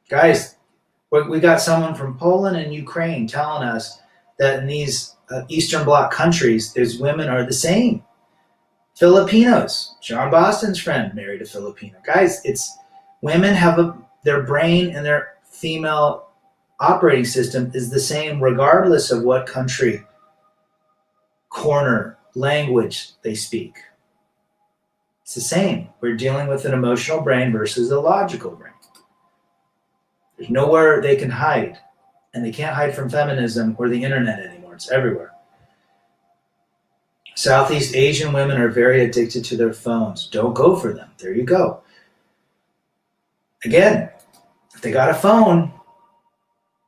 Guys, we got someone from Poland and Ukraine telling us that in these Eastern Bloc countries, these women are the same. Filipinos. John Boston's friend married a Filipino. Guys, women have their brain and their female operating system is the same regardless of what country, corner, language they speak. It's the same. We're dealing with an emotional brain versus a logical brain. There's nowhere they can hide. And they can't hide from feminism or the internet anymore. It's everywhere. Southeast Asian women are very addicted to their phones. Don't go for them. There you go. Again, if they got a phone,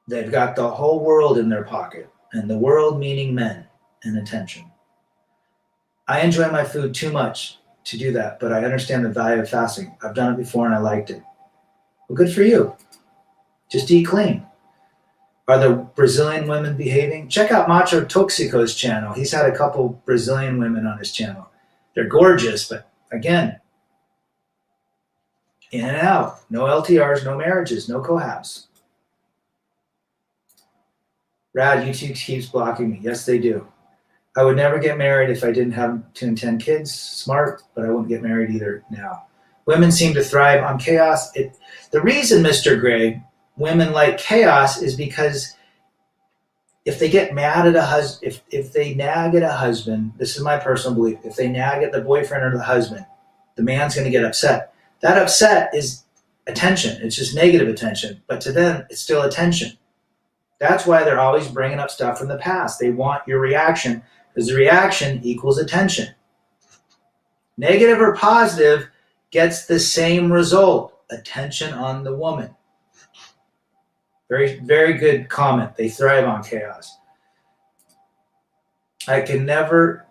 they've got the whole world in their pocket. And the world meaning men and attention. I enjoy my food too much to do that, but I understand the value of fasting. I've done it before and I liked it. Well, good for you. Just eat clean. Are the Brazilian women behaving? Check out Macho Toxico's channel. He's had a couple Brazilian women on his channel. They're gorgeous, but again, in and out. No LTRs, no marriages, no cohabs. Rad, YouTube keeps blocking me. Yes, they do. I would never get married if I didn't have 2 and 10 kids. Smart, but I wouldn't get married either now. Women seem to thrive on chaos. The reason, Mr. Gray, women like chaos is because if they get mad at a husband, if they nag at a husband, this is my personal belief, if they nag at the boyfriend or the husband, the man's going to get upset. That upset is attention. It's just negative attention. But to them, it's still attention. That's why they're always bringing up stuff from the past. They want your reaction because the reaction equals attention. Negative or positive gets the same result, attention on the woman. Very, very good comment. They thrive on chaos. I never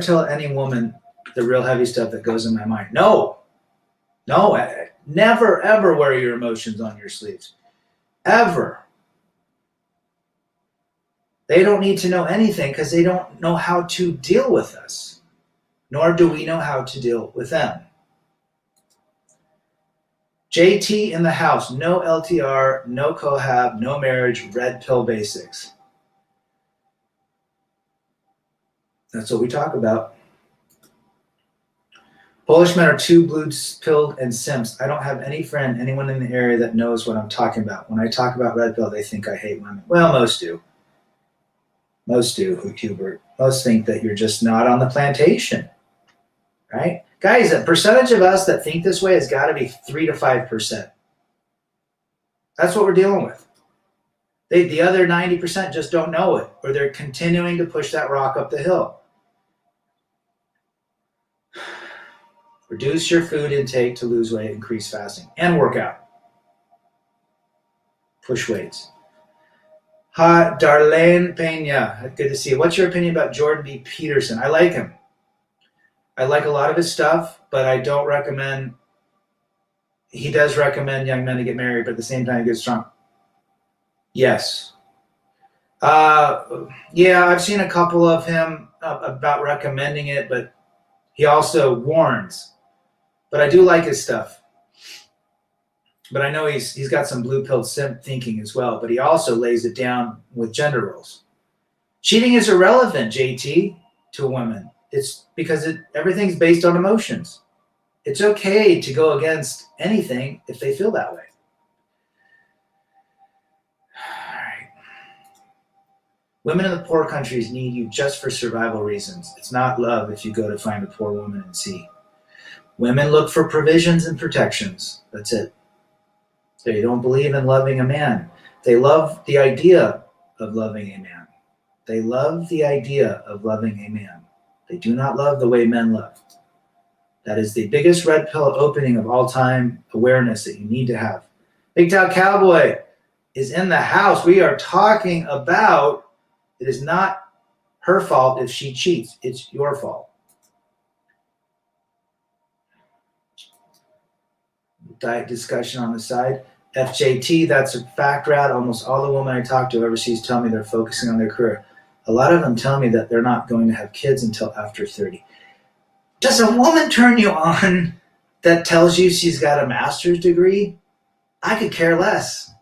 tell any woman the real heavy stuff that goes in my mind. No, never, ever wear your emotions on your sleeves. Ever. They don't need to know anything because they don't know how to deal with us, nor do we know how to deal with them. JT in the house, no LTR, no cohab, no marriage, red pill basics. That's what we talk about. Polish men are too blue-pilled and simps. I don't have anyone in the area that knows what I'm talking about. When I talk about red pill, they think I hate women. Well, most do. Most do, Hubert. Most think that you're just not on the plantation, right? Guys, a percentage of us that think this way has got to be 3 to 5%. That's what we're dealing with. The other 90% just don't know it, or they're continuing to push that rock up the hill. Reduce your food intake to lose weight, increase fasting, and work out. Push weights. Hi, Darlene Pena. Good to see you. What's your opinion about Jordan B. Peterson? I like him. I like a lot of his stuff, but I don't recommend. He does recommend young men to get married, but at the same time, he gets strong. Yes. Yeah, I've seen a couple of him about recommending it, but he also warns. But I do like his stuff. But I know he's got some blue-pilled simp thinking as well, but he also lays it down with gender roles. Cheating is irrelevant, JT, to women. It's because everything's based on emotions. It's okay to go against anything if they feel that way. All right. Women in the poor countries need you just for survival reasons. It's not love if you go to find a poor woman and see. Women look for provisions and protections. That's it. They don't believe in loving a man. They love the idea of loving a man. They love the idea of loving a man. They do not love the way men love. That is the biggest red pill opening of all time awareness that you need to have. Big Town Cowboy is in the house. We are talking about it is not her fault if she cheats. It's your fault. Diet discussion on the side. FJT, that's a fact, Rad. Almost all the women I talk to overseas tell me they're focusing on their career. A lot of them tell me that they're not going to have kids until after 30. Does a woman turn you on that tells you she's got a master's degree? I could care less. I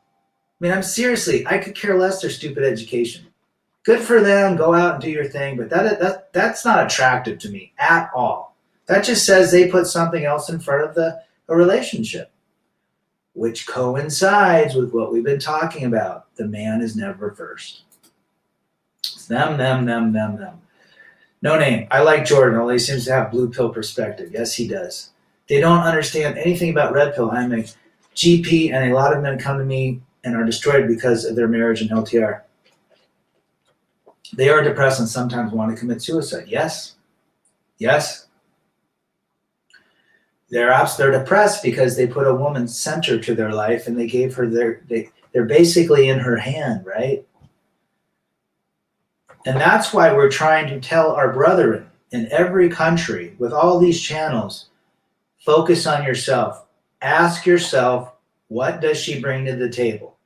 mean, I could care less their stupid education. Good for them, go out and do your thing, but that's not attractive to me at all. That just says they put something else in front of a relationship, which coincides with what we've been talking about. The man is never first. It's them. No name. I like Jordan, although he seems to have blue pill perspective. Yes, he does. They don't understand anything about red pill. I'm a GP, and a lot of men come to me and are destroyed because of their marriage and LTR. They are depressed and sometimes want to commit suicide. Yes. Yes. They're depressed because they put a woman center to their life and they gave her they're basically in her hand, right? And that's why we're trying to tell our brethren in every country with all these channels, focus on yourself. Ask yourself, what does she bring to the table?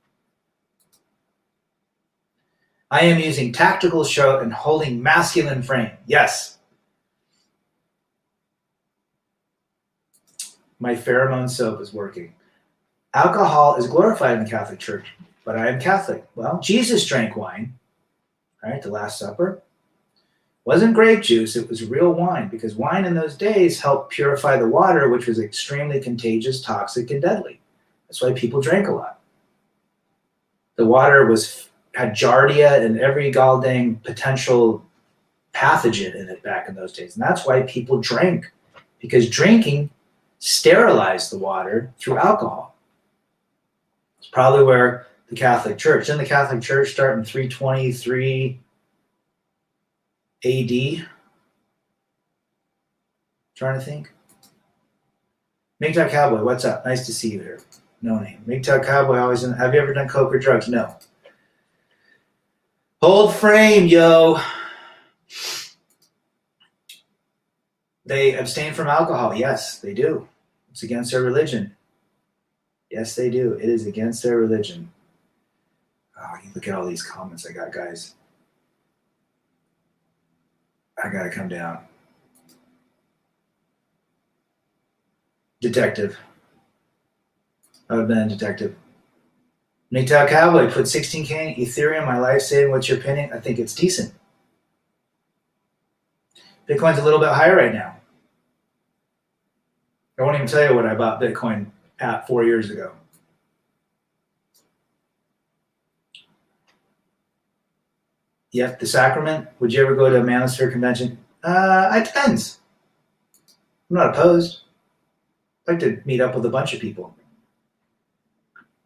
I am using tactical show and holding masculine frame. Yes. My pheromone soap is working. Alcohol is glorified in the Catholic Church, but I am Catholic. Well, Jesus drank wine, right? The Last Supper. Wasn't grape juice, it was real wine, because wine in those days helped purify the water, which was extremely contagious, toxic, and deadly. That's why people drank a lot. The water had giardia and every goddamn potential pathogen in it back in those days. And that's why people drank, because drinking sterilized the water through alcohol. It's probably where the Catholic Church, didn't the Catholic Church start in 323 AD? Trying to think. MGTOW Cowboy, what's up? Nice to see you here. No name. MGTOW Cowboy always in. Have you ever done coke or drugs? No. Hold frame, yo. They abstain from alcohol. Yes, they do. It's against their religion. Yes, they do. It is against their religion. Oh, you look at all these comments I got, guys. I gotta come down. Detective. I would have been a detective. MGTOW Cowboy put 16K in Ethereum. My life saving. What's your opinion? I think it's decent. Bitcoin's a little bit higher right now. I won't even tell you what I bought Bitcoin at 4 years ago. Yep, the sacrament. Would you ever go to a Manosphere convention? It depends. I'm not opposed. I'd like to meet up with a bunch of people.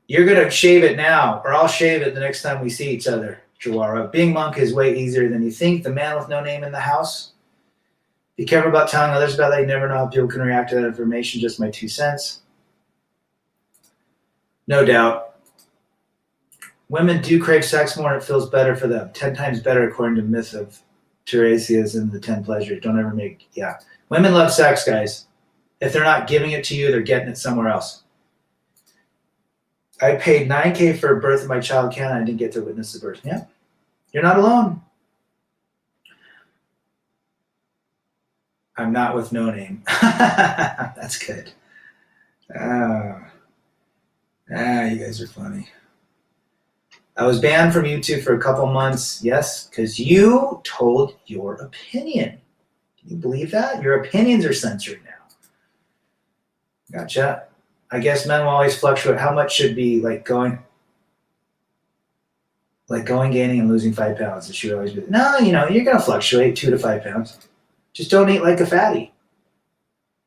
You're going to shave it now, or I'll shave it the next time we see each other, Jawara. Being monk is way easier than you think. The man with no name in the house. Be careful about telling others about that. You never know how people can react to that information. Just my 2 cents. No doubt. Women do crave sex more and it feels better for them. 10 times better according to myth of Tiresias and the 10 pleasures. Don't ever make, yeah. Women love sex, guys. If they're not giving it to you, they're getting it somewhere else. I paid $9K for a birth of my child, Ken. I didn't get to witness the birth. Yeah. You're not alone. I'm not with no name. That's good. You guys are funny. I was banned from YouTube for a couple months. Yes, because you told your opinion. Can you believe that? Your opinions are censored now. Gotcha. I guess men will always fluctuate. How much should be going gaining and losing 5 pounds? It should always be. No, you're going to fluctuate 2 to 5 pounds. Just don't eat like a fatty.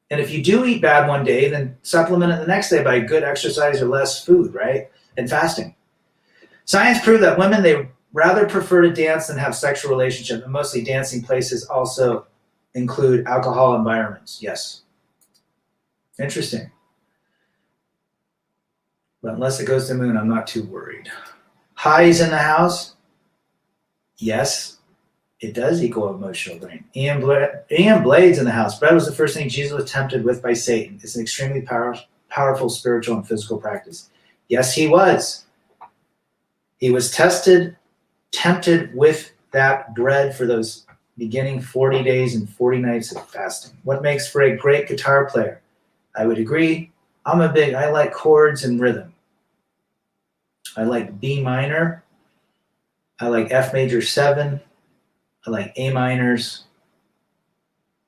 And if you do eat bad one day, then supplement it the next day by good exercise or less food, right? And fasting. Science proved that women, they rather prefer to dance than have sexual relationships, and mostly dancing places also include alcohol environments. Yes. Interesting. But unless it goes to the moon, I'm not too worried. Highs in the house? Yes, it does equal emotional brain. Ian Blades in the house. Bread was the first thing Jesus was tempted with by Satan. It's an extremely powerful spiritual and physical practice. Yes, he was. He was tempted with that bread for those beginning 40 days and 40 nights of fasting. What makes for a great guitar player? I would agree. I like chords and rhythm. I like B minor. I like F major 7. I like A minors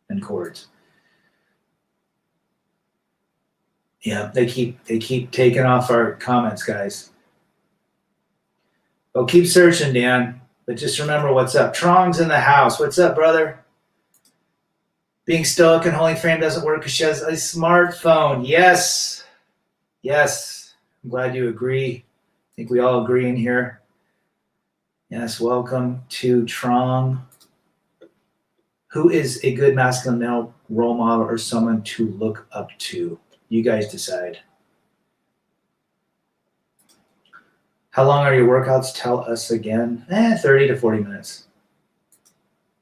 and chords. Yeah, they keep taking off our comments, guys. Well, keep searching, Dan. But just remember what's up. Trong's in the house. What's up, brother? Being stoic and holding frame doesn't work because she has a smartphone. Yes. Yes. I'm glad you agree. I think we all agree in here. Yes, welcome to Trong. Who is a good masculine male role model or someone to look up to? You guys decide. How long are your workouts? Tell us again. 30 to 40 minutes.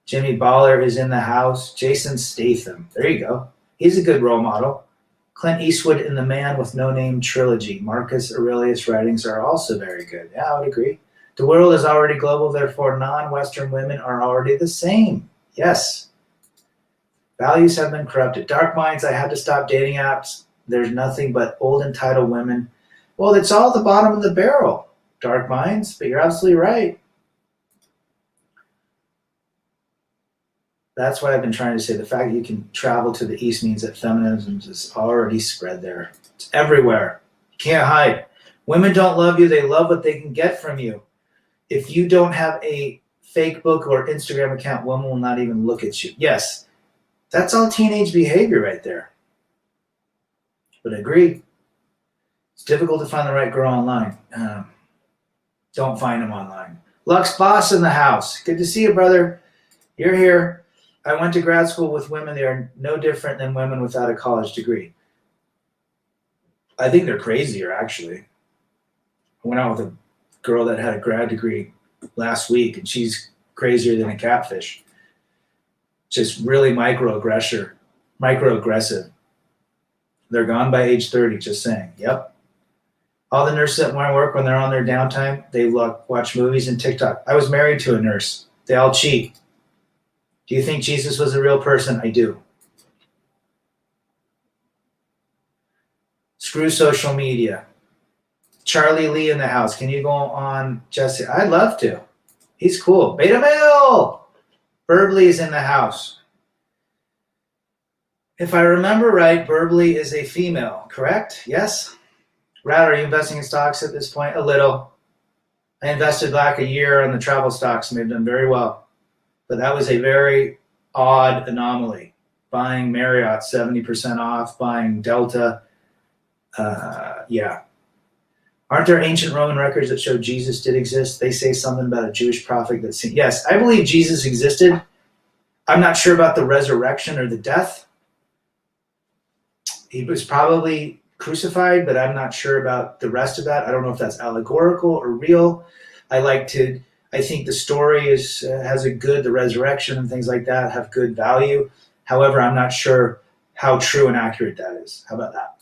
Jimmy Baller is in the house. Jason Statham. There you go. He's a good role model. Clint Eastwood in the Man with No Name trilogy. Marcus Aurelius' writings are also very good. Yeah, I would agree. The world is already global, therefore non-Western women are already the same. Yes. Values have been corrupted. Dark Minds, I had to stop dating apps. There's nothing but old entitled women. Well, it's all the bottom of the barrel, Dark Minds, but you're absolutely right. That's what I've been trying to say. The fact that you can travel to the East means that feminism is already spread there. It's everywhere. You can't hide. Women don't love you. They love what they can get from you. If you don't have a fake book or Instagram account, women will not even look at you. Yes, that's all teenage behavior right there. But I agree. It's difficult to find the right girl online. Don't find them online. Lux Boss in the house. Good to see you, brother. You're here. I went to grad school with women. They are no different than women without a college degree. I think they're crazier, actually. I went out with a girl that had a grad degree last week, and she's crazier than a catfish. Just really microaggressive. They're gone by age 30, just saying. Yep. All the nurses that want to work when they're on their downtime, they watch movies and TikTok. I was married to a nurse. They all cheat. Do you think Jesus was a real person? I do. Screw social media. Charlie Lee in the house. Can you go on, Jesse? I'd love to. He's cool. Beta male. Burbly is in the house. If I remember right, Burbly is a female, correct? Yes? Rat, are you investing in stocks at this point? A little. I invested back a year on the travel stocks and they've done very well. But that was a very odd anomaly. Buying Marriott 70% off, buying Delta. Yeah. Aren't there ancient Roman records that show Jesus did exist? They say something about a Jewish prophet that seen. Yes, I believe Jesus existed. I'm not sure about the resurrection or the death. He was probably crucified, but I'm not sure about the rest of that. I don't know if that's allegorical or real. I think the story has the resurrection and things like that have good value. However, I'm not sure how true and accurate that is. How about that?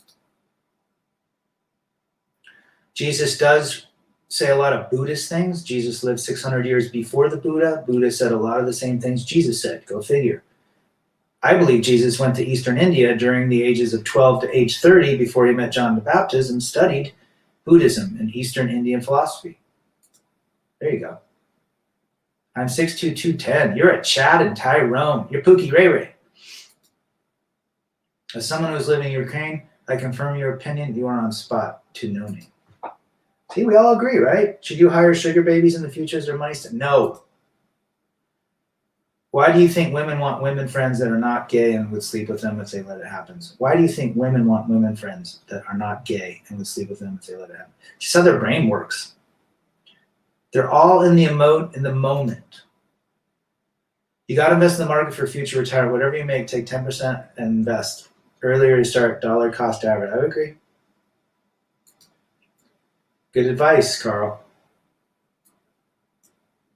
Jesus does say a lot of Buddhist things. Jesus lived 600 years before the Buddha. Buddha said a lot of the same things Jesus said. Go figure. I believe Jesus went to Eastern India during the ages of 12 to age 30 before he met John the Baptist and studied Buddhism and Eastern Indian philosophy. There you go. I'm 6'2", 210. You're a Chad and Tyrone. You're Pookie Ray Ray. As someone who's living in Ukraine, I confirm your opinion. You are on spot to know me. See, we all agree, right? Should you hire sugar babies in the future as their money? No. Why do you think women want women friends that are not gay and would sleep with them if they let it happen? Why do you think women want women friends that are not gay and would sleep with them if they let it happen? Just how their brain works. They're all in the moment. You got to invest in the market for future retirement. Whatever you make, take 10% and invest. Earlier you start dollar cost average. I would agree. Good advice, Carl.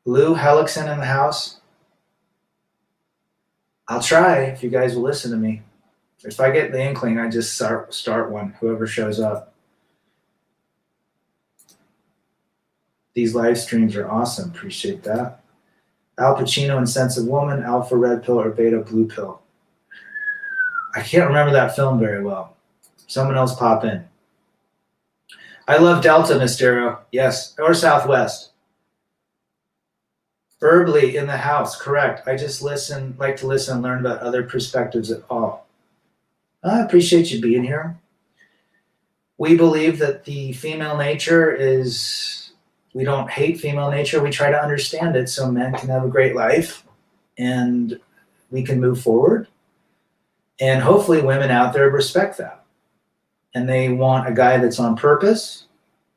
Lou Hellickson in the house. I'll try if you guys will listen to me. If I get the inkling, I just start one, whoever shows up. These live streams are awesome. Appreciate that. Al Pacino and Sense of Woman, Alpha Red Pill or Beta Blue Pill. I can't remember that film very well. Someone else pop in. I love Delta, Mysterio. Yes, or Southwest. Burbly in the house. Correct. I just like to listen and learn about other perspectives at all. I appreciate you being here. We believe that the female nature we don't hate female nature. We try to understand it so men can have a great life and we can move forward. And hopefully women out there respect that. And they want a guy that's on purpose.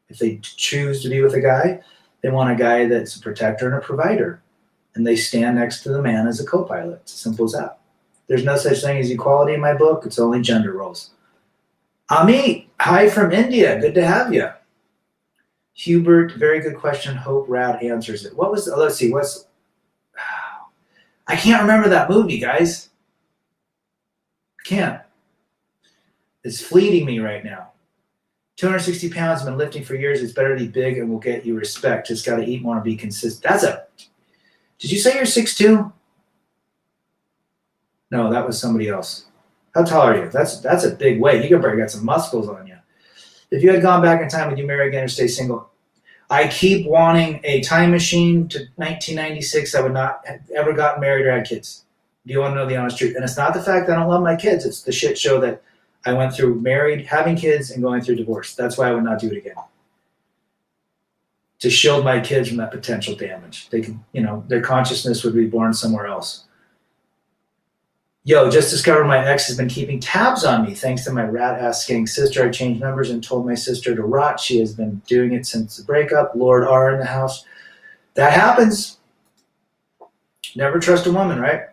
If they choose to be with a guy, they want a guy that's a protector and a provider. And they stand next to the man as a co-pilot. It's as simple as that. There's no such thing as equality in my book. It's only gender roles. Amit, hi from India. Good to have you. Hubert, very good question. Hope Rad answers it. What was, let's see, I can't remember that movie, guys. I can't. It's fleeting me right now. 260 pounds, been lifting for years. It's better to be big and will get you respect. Just got to eat more and be consistent. Did you say you're 6'2"? No, that was somebody else. How tall are you? That's a big weight. You can probably got some muscles on you. If you had gone back in time, would you marry again or stay single? I keep wanting a time machine to 1996. I would not have ever gotten married or had kids. Do you want to know the honest truth? And it's not the fact that I don't love my kids. It's the shit show that I went through married, having kids, and going through divorce. That's why I would not do it again. To shield my kids from that potential damage. They can, their consciousness would be born somewhere else. Yo, just discovered my ex has been keeping tabs on me thanks to my rat-ass skinning sister. I changed numbers and told my sister to rot. She has been doing it since the breakup. Lord R in the house. That happens. Never trust a woman, right?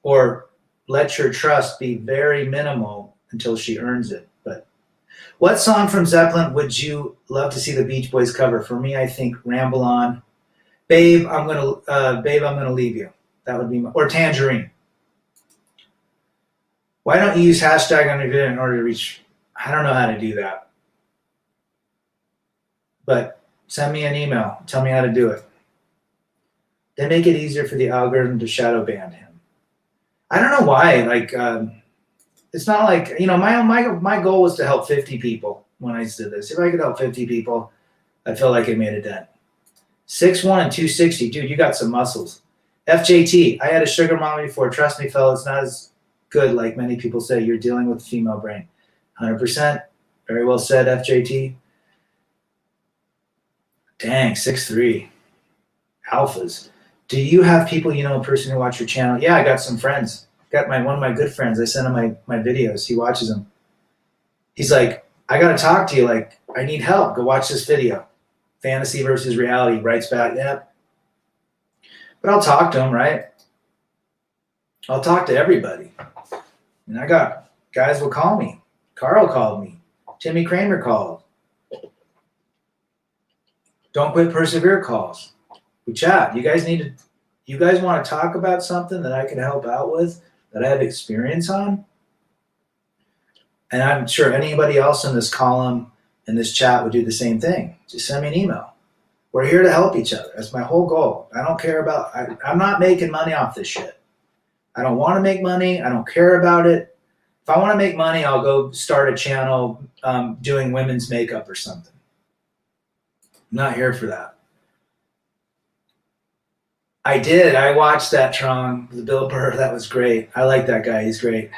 Or let your trust be very minimal until she earns it. But what song from Zeppelin would you love to see the Beach Boys cover? For me, I think Ramble On. Babe, I'm gonna leave you. That would be or Tangerine. Why don't you use hashtag on your video in order to reach? I don't know how to do that. But send me an email. Tell me how to do it. They make it easier for the algorithm to shadow ban him. I don't know why. It's not like, my goal was to help 50 people when I did this. If I could help 50 people, I feel like I made a dent. 6'1" and 260. Dude, you got some muscles. FJT, I had a sugar mama before. Trust me, fellas, it's not as good like many people say. You're dealing with the female brain. 100%. Very well said, FJT. Dang, 6'3". Alphas. Do you have people in person who watch your channel? Yeah, I got some friends. Got one of my good friends. I send him my videos. He watches them. He's like, I got to talk to you. Like, I need help. Go watch this video. Fantasy versus reality. Writes back, yeah. But I'll talk to him, right? I'll talk to everybody. And I got guys will call me. Carl called me. Timmy Kramer called. Don't Quit Persevere calls. We chat. You guys want to talk about something that I can help out with, that I have experience on? And I'm sure anybody else in this column, in this chat would do the same thing. Just send me an email. We're here to help each other. That's my whole goal. I don't care about, I'm not making money off this shit. I don't want to make money. I don't care about it. If I want to make money, I'll go start a channel doing women's makeup or something. I'm not here for that. I watched that Tron, the Bill Burr. That was great. I like that guy. He's great.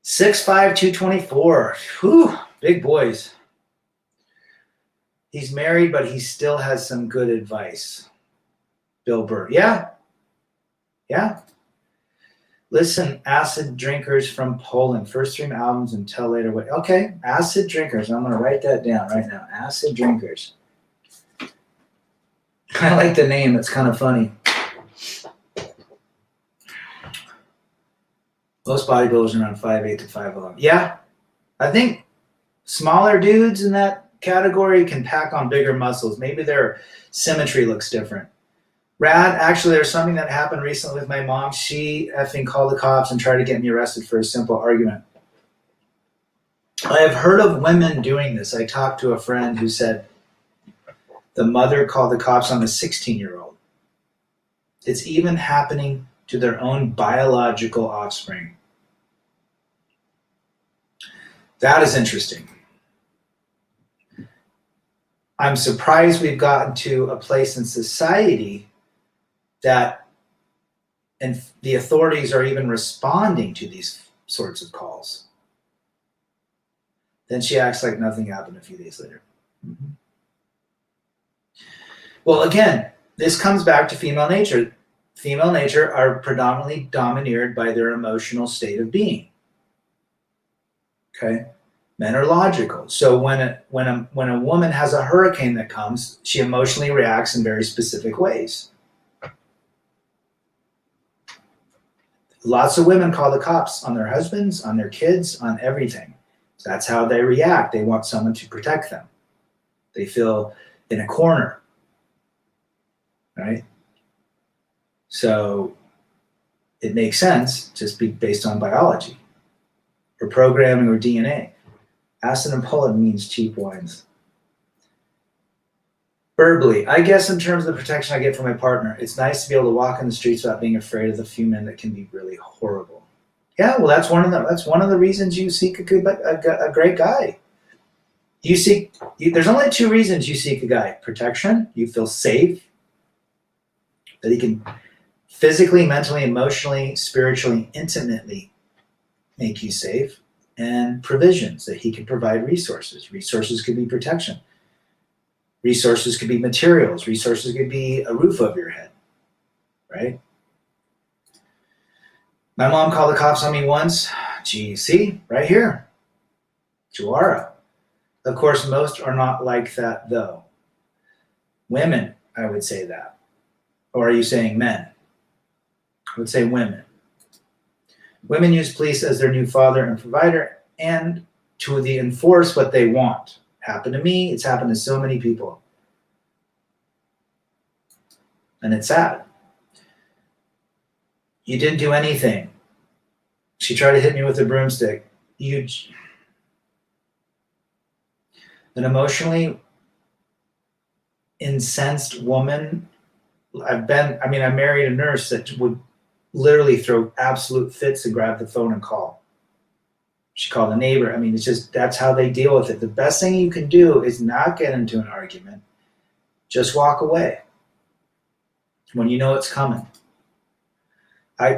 6'5", 224. Whew, big boys. He's married, but he still has some good advice. Bill Burr. Yeah. Listen, Acid Drinkers from Poland. First 3 albums until later. Okay, Acid Drinkers. I'm going to write that down right now. Acid Drinkers. I like the name. It's kind of funny. Most bodybuilders are around 5'8" to 5'11". Yeah, I think smaller dudes in that category can pack on bigger muscles. Maybe their symmetry looks different. Rad, actually, there's something that happened recently with my mom. She effing called the cops and tried to get me arrested for a simple argument. I have heard of women doing this. I talked to a friend who said the mother called the cops on the 16-year-old. It's even happening to their own biological offspring. That is interesting. I'm surprised we've gotten to a place in society that and the authorities are even responding to these sorts of calls. Then she acts like nothing happened a few days later. Mm-hmm. Well, again, this comes back to female nature. female nature are predominantly domineered by their emotional state of being. Okay? Men are logical. So when a woman has a hurricane that comes, she emotionally reacts in very specific ways. Lots of women call the cops on their husbands, on their kids, on everything. That's how they react. They want someone to protect them. They feel in a corner, right? So it makes sense just based on biology or programming or DNA. Acid and Poland means cheap wines. Verbally, I guess in terms of the protection I get from my partner, it's nice to be able to walk in the streets without being afraid of the few men that can be really horrible. Yeah, well, that's one of the reasons you seek a great guy. There's only two reasons you seek a guy: protection. You feel safe, that he can physically, mentally, emotionally, spiritually, intimately make you safe, and provisions, that he can provide resources. Resources could be protection. Resources could be materials. Resources could be a roof over your head, right? My mom called the cops on me once. Gee, see, right here. Juara. Of course, most are not like that, though. Women, I would say that. Or are you saying men? I would say women. Women use police as their new father and provider and to enforce what they want. Happened to me. It's happened to so many people. And it's sad. You didn't do anything. She tried to hit me with a broomstick. An emotionally incensed woman. I married a nurse that would literally throw absolute fits and grab the phone and call. She called a neighbor. It's just, that's how they deal with it. The best thing you can do is not get into an argument. Just walk away when you know it's coming. I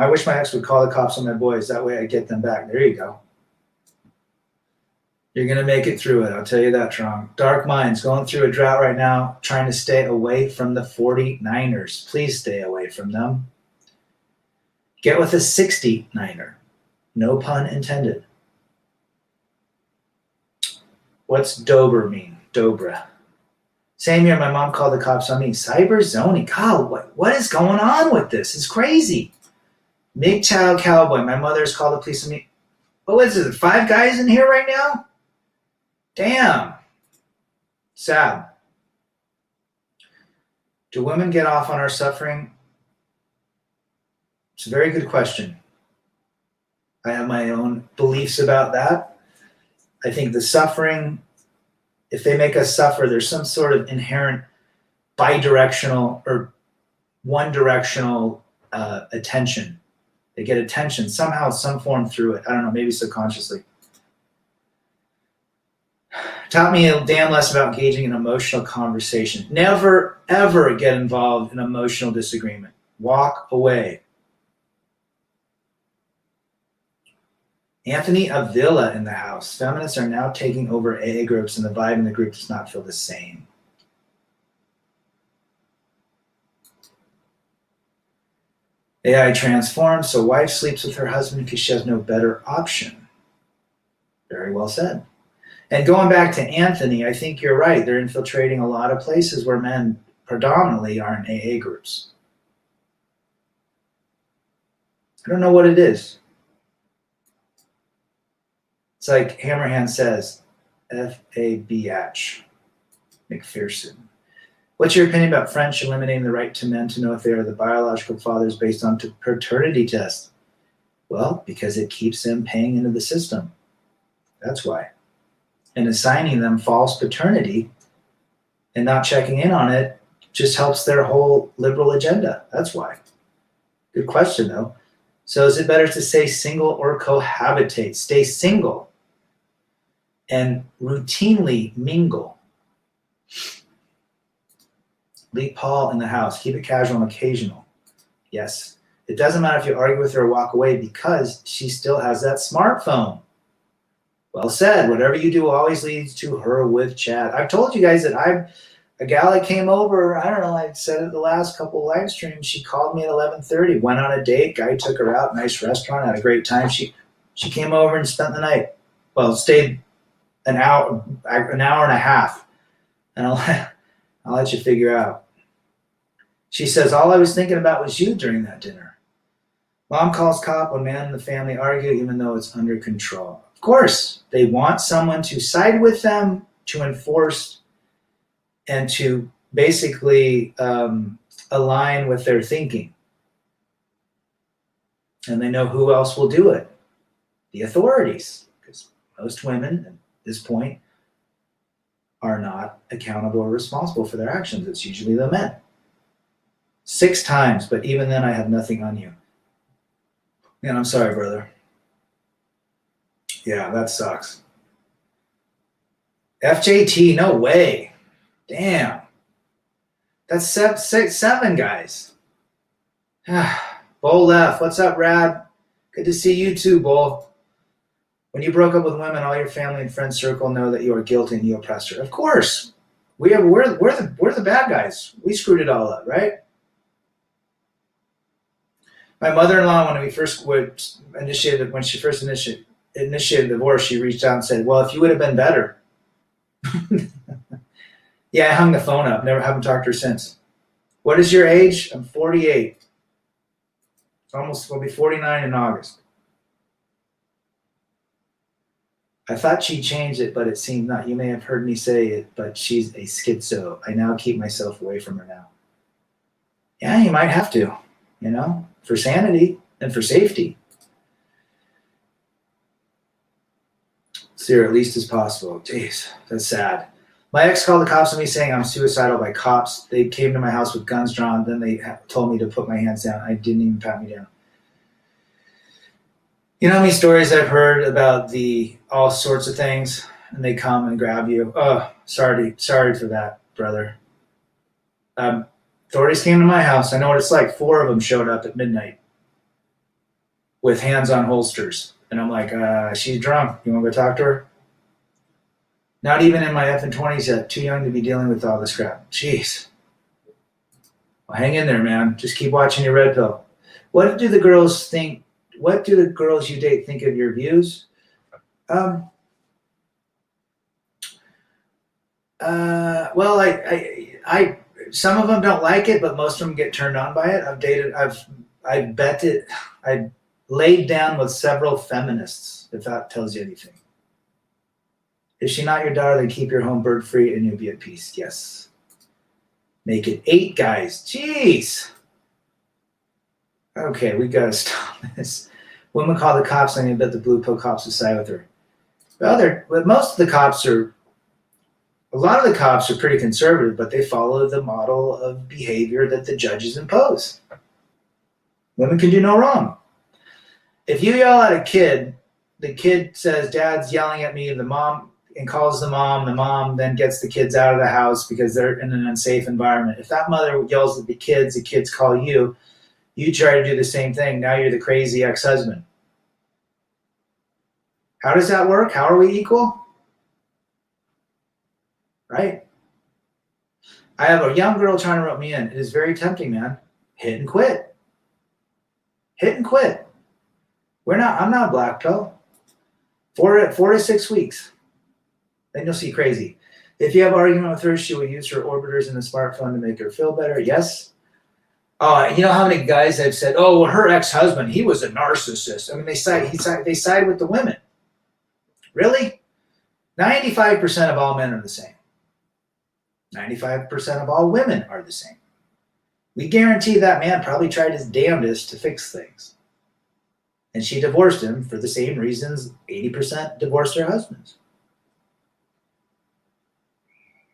wish my ex would call the cops on my boys. That way I get them back. There you go. You're going to make it through it. I'll tell you that, Trong. Dark Minds, going through a drought right now, trying to stay away from the 49ers. Please stay away from them. Get with a 69er. No pun intended. What's Dober mean? Dobra. Same year, my mom called the cops on me. Cyber zoning. God, what is going on with this? It's crazy. MGTOW Cowboy. My mother's called the police on me. What is it? 5 guys in here right now? Damn. Sad. Do women get off on our suffering? It's a very good question. I have my own beliefs about that. I think the suffering, if they make us suffer, there's some sort of inherent bidirectional or one-directional attention. They get attention somehow, some form through it. I don't know, maybe subconsciously. Taught me a damn less about engaging in emotional conversation. Never, ever get involved in emotional disagreement. Walk away. Anthony Avila in the house. Feminists are now taking over AA groups, and the vibe in the group does not feel the same. AI transforms, so wife sleeps with her husband because she has no better option. Very well said. And going back to Anthony, I think you're right. They're infiltrating a lot of places where men predominantly are in AA groups. I don't know what it is. It's like Hammerhand says, F-A-B-H, McPherson. What's your opinion about French eliminating the right to men to know if they are the biological fathers based on paternity tests? Well, because it keeps them paying into the system. That's why. And assigning them false paternity and not checking in on it just helps their whole liberal agenda. That's why. Good question, though. So is it better to stay single or cohabitate? Stay single and routinely mingle. Leave Paul in the house. Keep it casual and occasional. Yes. It doesn't matter if you argue with her or walk away because she still has that smartphone. Well said. Whatever you do always leads to her with Chad. I've told you guys that I A gal that came over, I don't know, I said it the last couple live streams, she called me at 11:30, went on a date, guy took her out, nice restaurant, had a great time. She came over and spent the night. Well, stayed an hour and a half. And I'll let you figure out. She says, all I was thinking about was you during that dinner. Mom calls cop when man and the family argue, even though it's under control. Of course, they want someone to side with them, to enforce, and to basically align with their thinking. And they know who else will do it. The authorities. Because most women at this point are not accountable or responsible for their actions. It's usually the men. 6 times, but even then I have nothing on you. Man, I'm sorry, brother. Yeah, that sucks. FJT, no way. Damn. That's 7 guys. Bull left. What's up, Rad? Good to see you too, Bull. When you broke up with women, all your family and friend circle know that you are guilty and you oppressed her. Of course. We're the bad guys. We screwed it all up, right? My mother-in-law, when she first initiated divorce, she reached out and said, well, if you would have been better. Yeah, I hung the phone up. Never haven't talked to her since. What is your age? I'm 48. Will be 49 in August. I thought she changed it, but it seemed not. You may have heard me say it, but she's a schizo. I now keep myself away from her now. Yeah, you might have to, for sanity and for safety. Steer at least as possible. Jeez, that's sad. My ex called the cops on me saying I'm suicidal by cops. They came to my house with guns drawn. Then they told me to put my hands down. I didn't even pat me down. You know how many stories I've heard about all sorts of things, and they come and grab you? Oh, sorry for that, brother. Authorities came to my house. I know what it's like. 4 of them showed up at midnight with hands on holsters. And I'm like, she's drunk. You want to go talk to her? Not even in my effing 20s yet. Too young to be dealing with all this crap. Jeez. Well, hang in there, man. Just keep watching your red pill. What do the girls think? What do the girls you date think of your views? Well, I some of them don't like it, but most of them get turned on by it. I laid down with several feminists, if that tells you anything. Is she not your daughter, then keep your home bird free and you'll be at peace. Yes. Make it 8 guys. Jeez. Okay, we gotta stop this. Women call the cops on you, bet the blue pill cops will side with her. Well, most of the cops a lot of the cops are pretty conservative, but they follow the model of behavior that the judges impose. Women can do no wrong. If you yell at a kid, the kid says, Dad's yelling at me, and calls the mom then gets the kids out of the house because they're in an unsafe environment. If that mother yells at the kids call you, you try to do the same thing. Now you're the crazy ex-husband. How does that work? How are we equal? Right? I have a young girl trying to rope me in. It is very tempting, man. Hit and quit. Hit and quit. I'm not a black pill. 4 to 6 weeks. Then you'll see crazy. If you have an argument with her, she will use her orbiters in the smartphone to make her feel better. Yes. You know how many guys I've said, oh, well, her ex-husband, he was a narcissist. I mean, they side with the women. Really? 95% of all men are the same. 95% of all women are the same. We guarantee that man probably tried his damnedest to fix things. And she divorced him for the same reasons 80% divorced their husbands.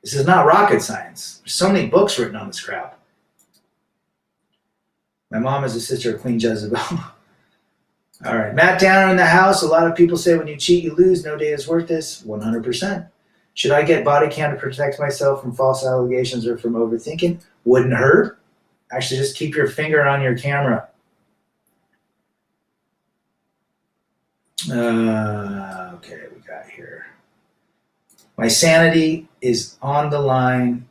This is not rocket science. There's so many books written on this crap. My mom is a sister of Queen Jezebel. All right. Matt Downer in the house. A lot of people say when you cheat, you lose. No day is worth this. 100%. Should I get body cam to protect myself from false allegations or from overthinking? Wouldn't hurt. Actually, just keep your finger on your camera. Okay, we got here. My sanity is on the line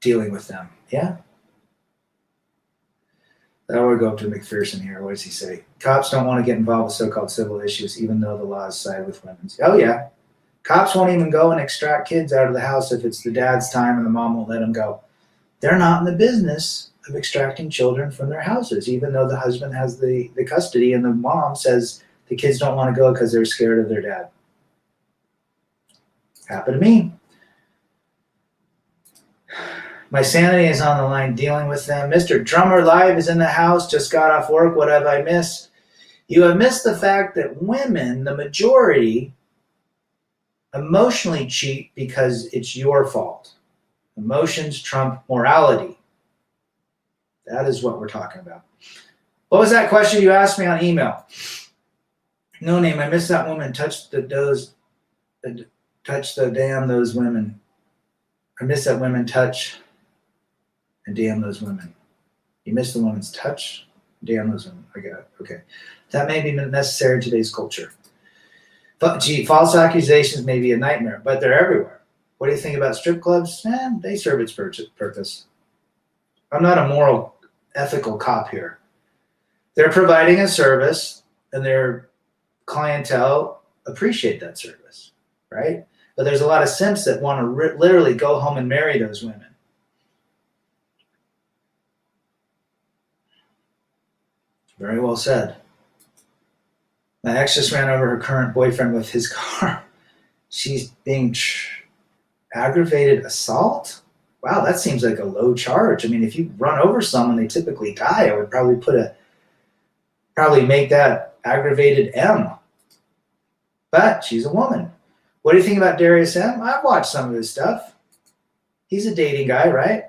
dealing with them. Yeah. I would go up to McPherson here. What does he say? Cops don't want to get involved with so-called civil issues, even though the laws side with women. Oh, yeah. Cops won't even go and extract kids out of the house if it's the dad's time and the mom won't let them go. They're not in the business of extracting children from their houses, even though the husband has the custody and the mom says the kids don't want to go because they're scared of their dad. Happened to me. My sanity is on the line dealing with them. Mr. Drummer Live is in the house, just got off work. What have I missed? You have missed the fact that women, the majority, emotionally cheat because it's your fault. Emotions trump morality. That is what we're talking about. What was that question you asked me on email? No name. I missed that woman. Touch the damn those women. I miss that women touch and damn those women. You miss the woman's touch, damn those women. I got it. Okay. That may be necessary in today's culture. But gee, false accusations may be a nightmare, but they're everywhere. What do you think about strip clubs? They serve its purpose. I'm not a moral, ethical cop here. They're providing a service, and their clientele appreciate that service, right? But there's a lot of simps that want to literally go home and marry those women. Very well said. My ex just ran over her current boyfriend with his car. She's being aggravated assault? Wow, that seems like a low charge. I mean, if you run over someone, they typically die. I would probably make that aggravated M. But she's a woman. What do you think about Darius M? I've watched some of his stuff. He's a dating guy, right?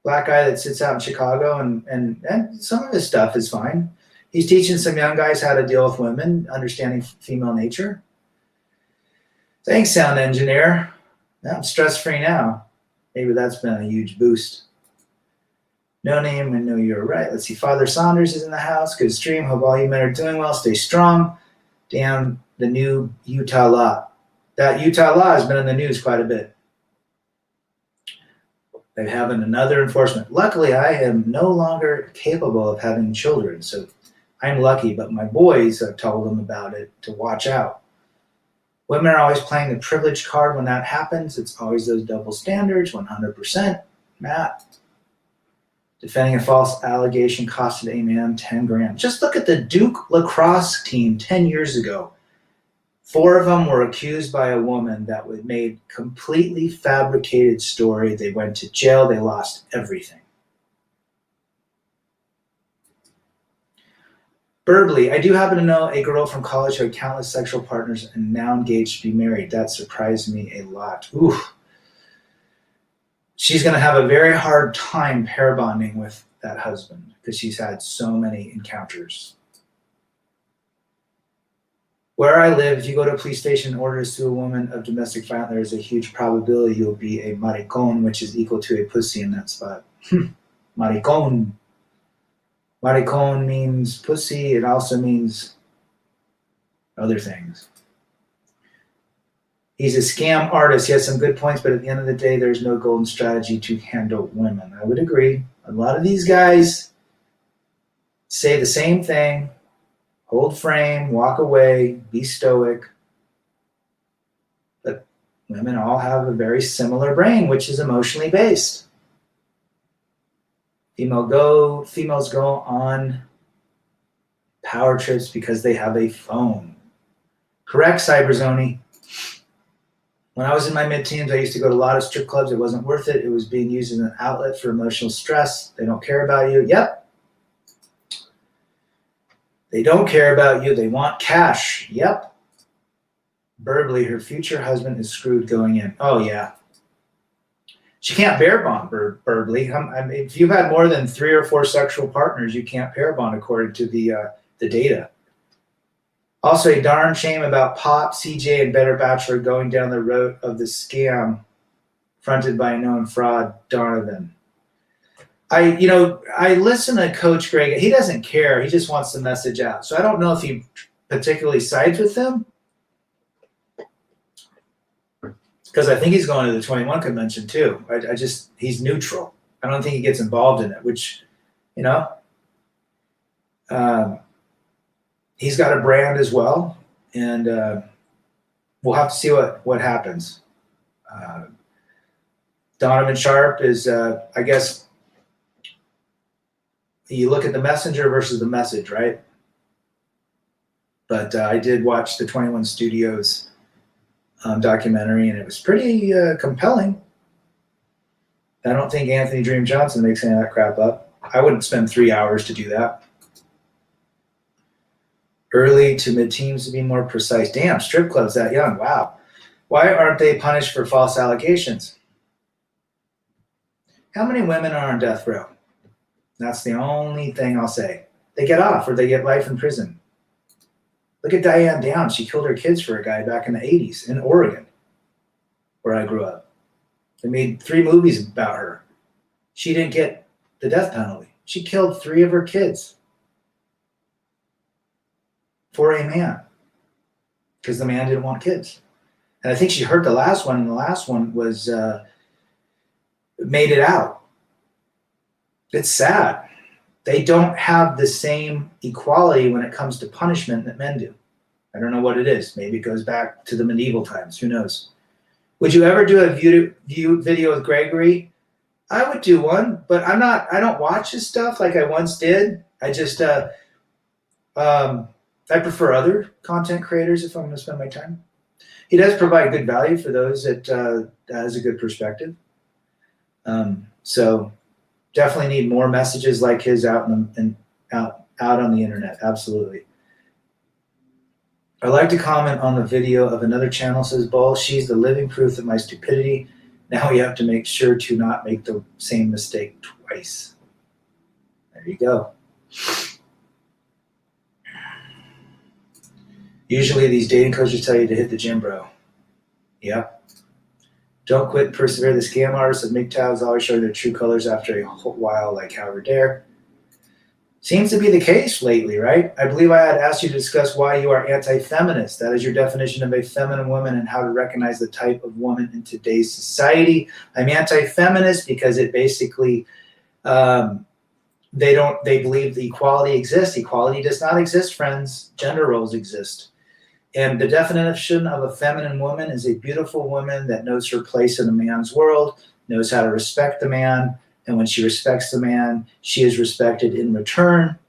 Black guy that sits out in Chicago, and some of his stuff is fine. He's teaching some young guys how to deal with women, understanding female nature. Thanks, sound engineer. I'm stress-free now. Maybe that's been a huge boost. No name, I know you're right. Let's see, Father Saunders is in the house. Good stream. Hope all you men are doing well. Stay strong. Damn the new Utah law. That Utah law has been in the news quite a bit. They're having another enforcement. Luckily, I am no longer capable of having children, so I'm lucky, but my boys, I've told them about it to watch out. Women are always playing the privilege card when that happens. It's always those double standards, 100%. Matt. Defending a false allegation costed a man 10 grand. Just look at the Duke lacrosse team 10 years ago. 4 of them were accused by a woman that made completely fabricated story. They went to jail. They lost everything. Burbley, I do happen to know a girl from college who had countless sexual partners and now engaged to be married. That surprised me a lot. Ooh. She's going to have a very hard time pair bonding with that husband because she's had so many encounters. Where I live, if you go to a police station and order to sue a woman of domestic violence, there is a huge probability you'll be a maricon, which is equal to a pussy in that spot. Maricon. Maricon means pussy. It also means other things. He's a scam artist. He has some good points, but at the end of the day, there's no golden strategy to handle women. I would agree. A lot of these guys say the same thing. Hold frame, walk away, be stoic. But women all have a very similar brain, which is emotionally based. Females go on power trips because they have a phone. Correct, Cyberzoni. When I was in my mid-teens, I used to go to a lot of strip clubs. It wasn't worth it. It was being used as an outlet for emotional stress. They don't care about you. Yep. They don't care about you. They want cash. Yep. Burbley, her future husband is screwed going in. Oh, yeah. She can't pair bond, Burbley. I mean, if you've had more than 3 or 4 sexual partners, you can't pair bond according to the data. Also, a darn shame about Pop, CJ, and Better Bachelor going down the road of the scam fronted by a known fraud, Donovan. I listen to Coach Greg. He doesn't care. He just wants the message out. So I don't know if he particularly sides with them. because I think he's going to the 21 convention too. He's neutral. I don't think he gets involved in it, which, you know, he's got a brand as well, and we'll have to see what happens. Donovan Sharp is, I guess, you look at the messenger versus the message, right? But I did watch the 21 Studios documentary, and it was pretty compelling. I don't think Anthony Dream Johnson makes any of that crap up. I wouldn't spend 3 hours to do that. Early to mid-teens to be more precise. Damn, strip clubs that young. Wow. Why aren't they punished for false allegations? How many women are on death row? That's the only thing I'll say. They get off or they get life in prison. Look at Diane Downs. She killed her kids for a guy back in the 80s in Oregon, where I grew up. They made 3 movies about her. She didn't get the death penalty. She killed 3 of her kids for a man because the man didn't want kids. And I think she hurt the last one, and the last one was made it out. It's sad. They don't have the same equality when it comes to punishment that men do. I don't know what it is. Maybe it goes back to the medieval times. Who knows? Would you ever do a view video with Gregory? I would do one, but I don't watch his stuff like I once did. I just, I prefer other content creators if I'm going to spend my time. He does provide good value for those that has a good perspective. So definitely need more messages like his out on the internet. Absolutely. I'd like to comment on the video of another channel, says Bull. She's the living proof of my stupidity. Now we have to make sure to not make the same mistake twice. There you go. Usually these dating coaches tell you to hit the gym, bro. Yep. Don't quit, persevere. The scam artists of MGTOWs always show their true colors after a while, like Howard Dare. Seems to be the case lately, right? I believe I had asked you to discuss why you are anti-feminist. That is your definition of a feminine woman and how to recognize the type of woman in today's society. I'm anti-feminist because it basically, they believe the equality exists. Equality does not exist, friends. Gender roles exist. And the definition of a feminine woman is a beautiful woman that knows her place in a man's world, knows how to respect the man, and when she respects the man, she is respected in return,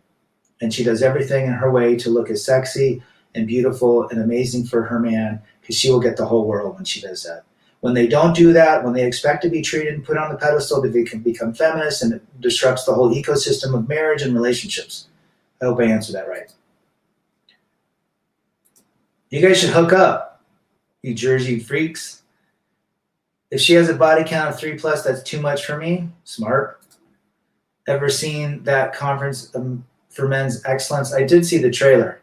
and she does everything in her way to look as sexy and beautiful and amazing for her man, because she will get the whole world when she does that. When they don't do that, when they expect to be treated and put on the pedestal, they can become feminists, and it disrupts the whole ecosystem of marriage and relationships. I hope I answered that right. You guys should hook up, you Jersey freaks. If she has a body count of 3+, that's too much for me. Smart. Ever seen that conference for men's excellence? I did see the trailer.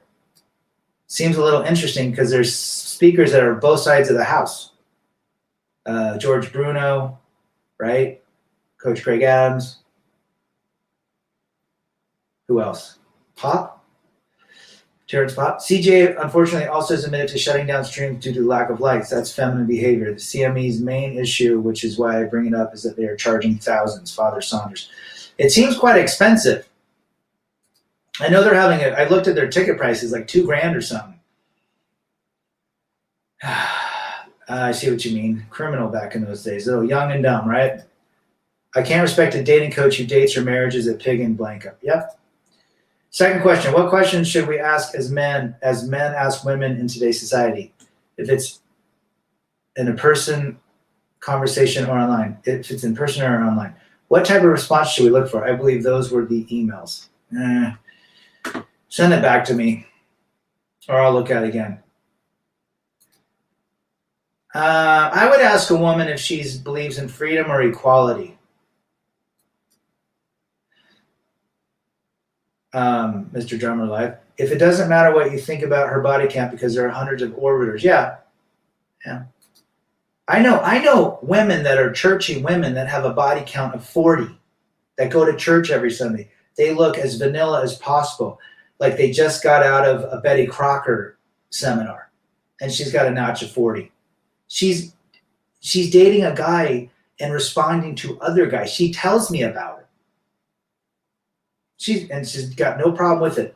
Seems a little interesting because there's speakers that are both sides of the house. George Bruno, right? Coach Craig Adams. Who else? Pop? Terrence Pop. CJ, unfortunately, also has admitted to shutting down streams due to lack of likes. That's feminine behavior. The CME's main issue, which is why I bring it up, is that they are charging thousands. Father Saunders. It seems quite expensive. I know they're having I looked at their ticket prices, like $2,000 or something. I see what you mean. Criminal back in those days. Oh, young and dumb, right? I can't respect a dating coach who dates or marriages a pig in blanket. Yep. Second question, what questions should we ask as men ask women in today's society? If it's in a person conversation or online, if it's in person or online, what type of response should we look for? I believe those were the emails. Send it back to me or I'll look at it again. I would ask a woman if she believes in freedom or equality. Mr. Drummer Live. If it doesn't matter what you think about her body count because there are hundreds of orbiters. Yeah. I know women that are churchy women that have a body count of 40 that go to church every Sunday. They look as vanilla as possible, like they just got out of a Betty Crocker seminar, and she's got a notch of 40. She's she's dating a guy and responding to other guys. She tells me about it. She's got no problem with it.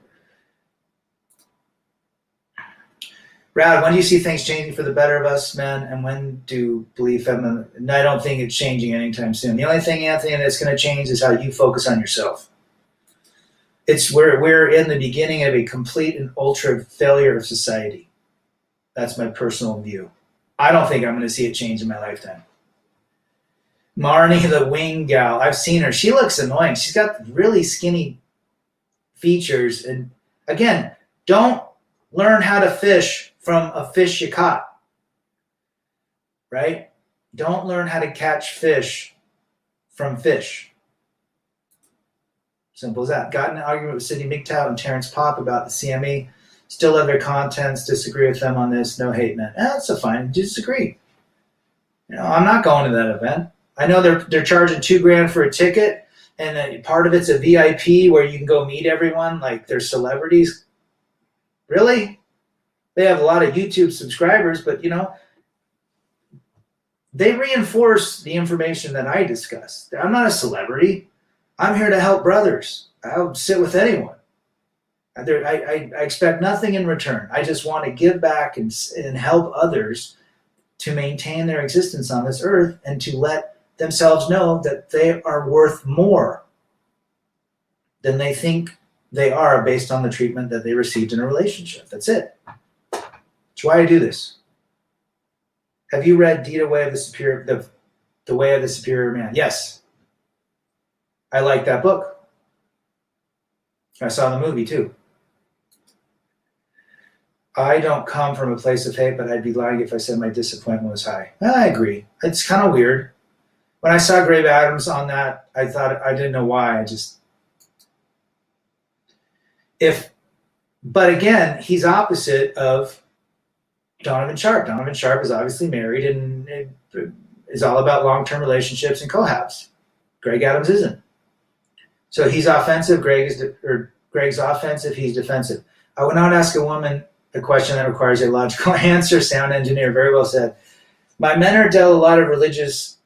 Rad, when do you see things changing for the better of us men, and when do you believe feminine? And I don't think it's changing anytime soon. The only thing, Anthony, that's going to change is how you focus on yourself. It's we're in the beginning of a complete and ultra failure of society. That's my personal view. I don't think I'm going to see it change in my lifetime. Marnie, the wing gal, I've seen her. She looks annoying. She's got really skinny features. And again, don't learn how to fish from a fish you caught, right? Don't learn how to catch fish from fish. Simple as that. Got in an argument with Sidney MGTOW and Terrence Popp about the CME. Still love their contents. Disagree with them on this. No hate, man. That's a fine. Disagree. I'm not going to that event. I know they're charging $2,000 for a ticket, and then part of it's a VIP where you can go meet everyone like they're celebrities. Really? They have a lot of YouTube subscribers, but they reinforce the information that I discuss. I'm not a celebrity. I'm here to help brothers. I'll sit with anyone. I expect nothing in return. I just want to give back and help others to maintain their existence on this earth and to let themselves know that they are worth more than they think they are based on the treatment that they received in a relationship. That's it. That's why I do this. Have you read Dita Way of the Way of the Superior Man? Yes. I like that book. I saw the movie too. I don't come from a place of hate, but I'd be lying if I said my disappointment was high. I agree. It's kind of weird. When I saw Grave Adams on that, I thought, I didn't know why. But again, he's opposite of Donovan Sharp. Donovan Sharp is obviously married and it is all about long-term relationships and cohabs. Greg Adams isn't. So he's offensive. Greg's offensive. He's defensive. I would not ask a woman a question that requires a logical answer. Sound engineer, very well said. My mentor dealt a lot of religious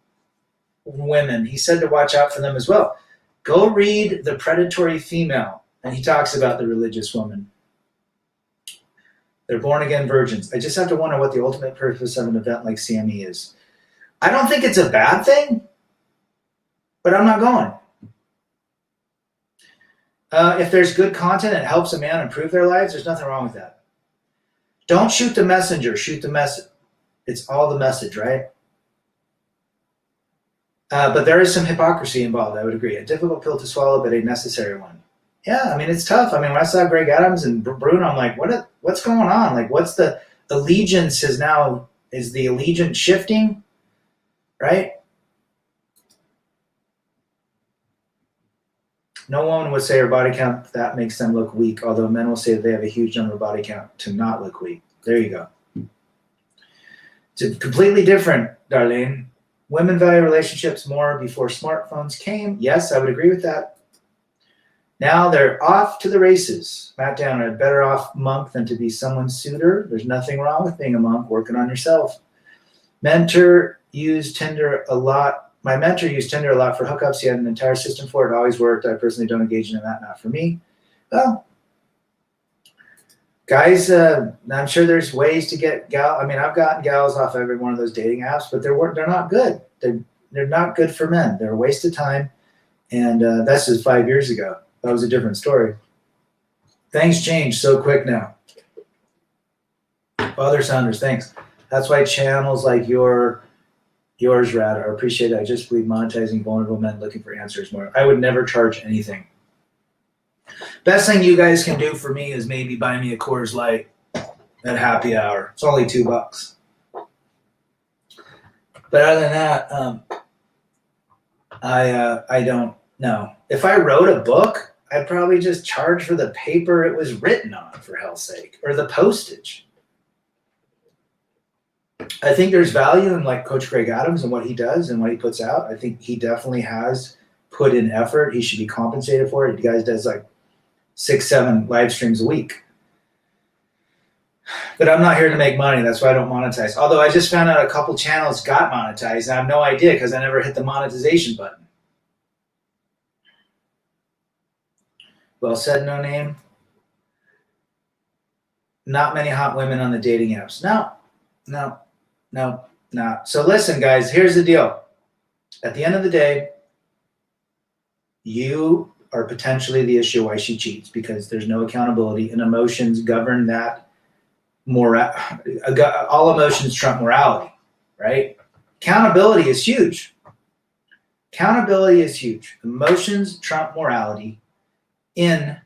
women. He said to watch out for them as well. Go read The Predatory Female, and he talks about the religious woman. They're born-again virgins. I just have to wonder what the ultimate purpose of an event like CME is. I don't think it's a bad thing, but I'm not going. If there's good content and it helps a man improve their lives, there's nothing wrong with that. Don't shoot the messenger, shoot the message. It's all the message, right? But there is some hypocrisy involved, I would agree. A difficult pill to swallow, but a necessary one. Yeah, I mean, it's tough. I mean, when I saw Greg Adams and Bruno, I'm like, what's going on? Like, what's the allegiance is the allegiance shifting, right? No woman would say her body count, that makes them look weak, although men will say that they have a huge number of body count to not look weak. There you go. It's completely different, Darlene. Women value relationships more before smartphones came. Yes, I would agree with that. Now they're off to the races. Matt Downer, a better off monk than to be someone's suitor. There's nothing wrong with being a monk, working on yourself. Mentor used Tinder a lot. My mentor used Tinder a lot for hookups. He had an entire system for it. It always worked. I personally don't engage in that. Not for me. Well, guys, I'm sure there's ways to get gal. I mean, I've gotten gals off every one of those dating apps, but they're not good. They're not good for men. They're a waste of time. And that's just 5 years ago. That was a different story. Things change so quick now. Father Saunders, thanks. That's why channels like yours, Rad, are appreciated. I just believe monetizing vulnerable men looking for answers more. I would never charge anything. Best thing you guys can do for me is maybe buy me a Coors Light at happy hour. It's only $2. But other than that, I don't know. If I wrote a book, I'd probably just charge for the paper it was written on, for hell's sake, or the postage. I think there's value in like Coach Greg Adams and what he does and what he puts out. I think he definitely has put in effort. He should be compensated for it. The guy does like 6-7 live streams a week. But I'm not here to make money. That's why I don't monetize. Although I just found out a couple channels got monetized. And I have no idea because I never hit the monetization button. Well said, no name. Not many hot women on the dating apps. No. So listen, guys, here's the deal. At the end of the day, you are potentially the issue why she cheats because there's no accountability and emotions govern that. All emotions trump morality, right? Accountability is huge. Emotions trump morality in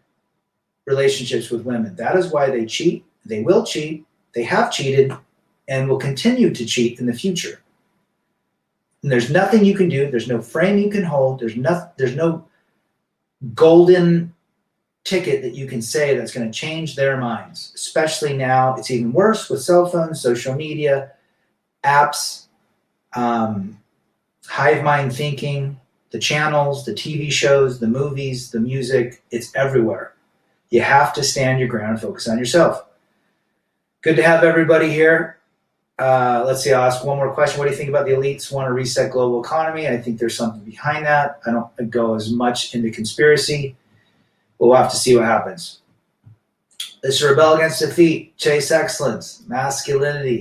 relationships with women. That is why they cheat. They will cheat. They have cheated and will continue to cheat in the future. And there's nothing you can do. There's no frame you can hold. There's no golden ticket that you can say that's going to change their minds. Especially now, it's even worse with cell phones, social media, apps, hive mind thinking, the channels, the TV shows, the movies, the music. It's everywhere. You have to stand your ground and focus on yourself. Good to have everybody here. Let's see, I'll ask one more question. What do you think about the elites want to reset global economy? I think there's something behind that. I don't go as much into conspiracy. We'll have to see what happens. Let's rebel against defeat, chase excellence, masculinity.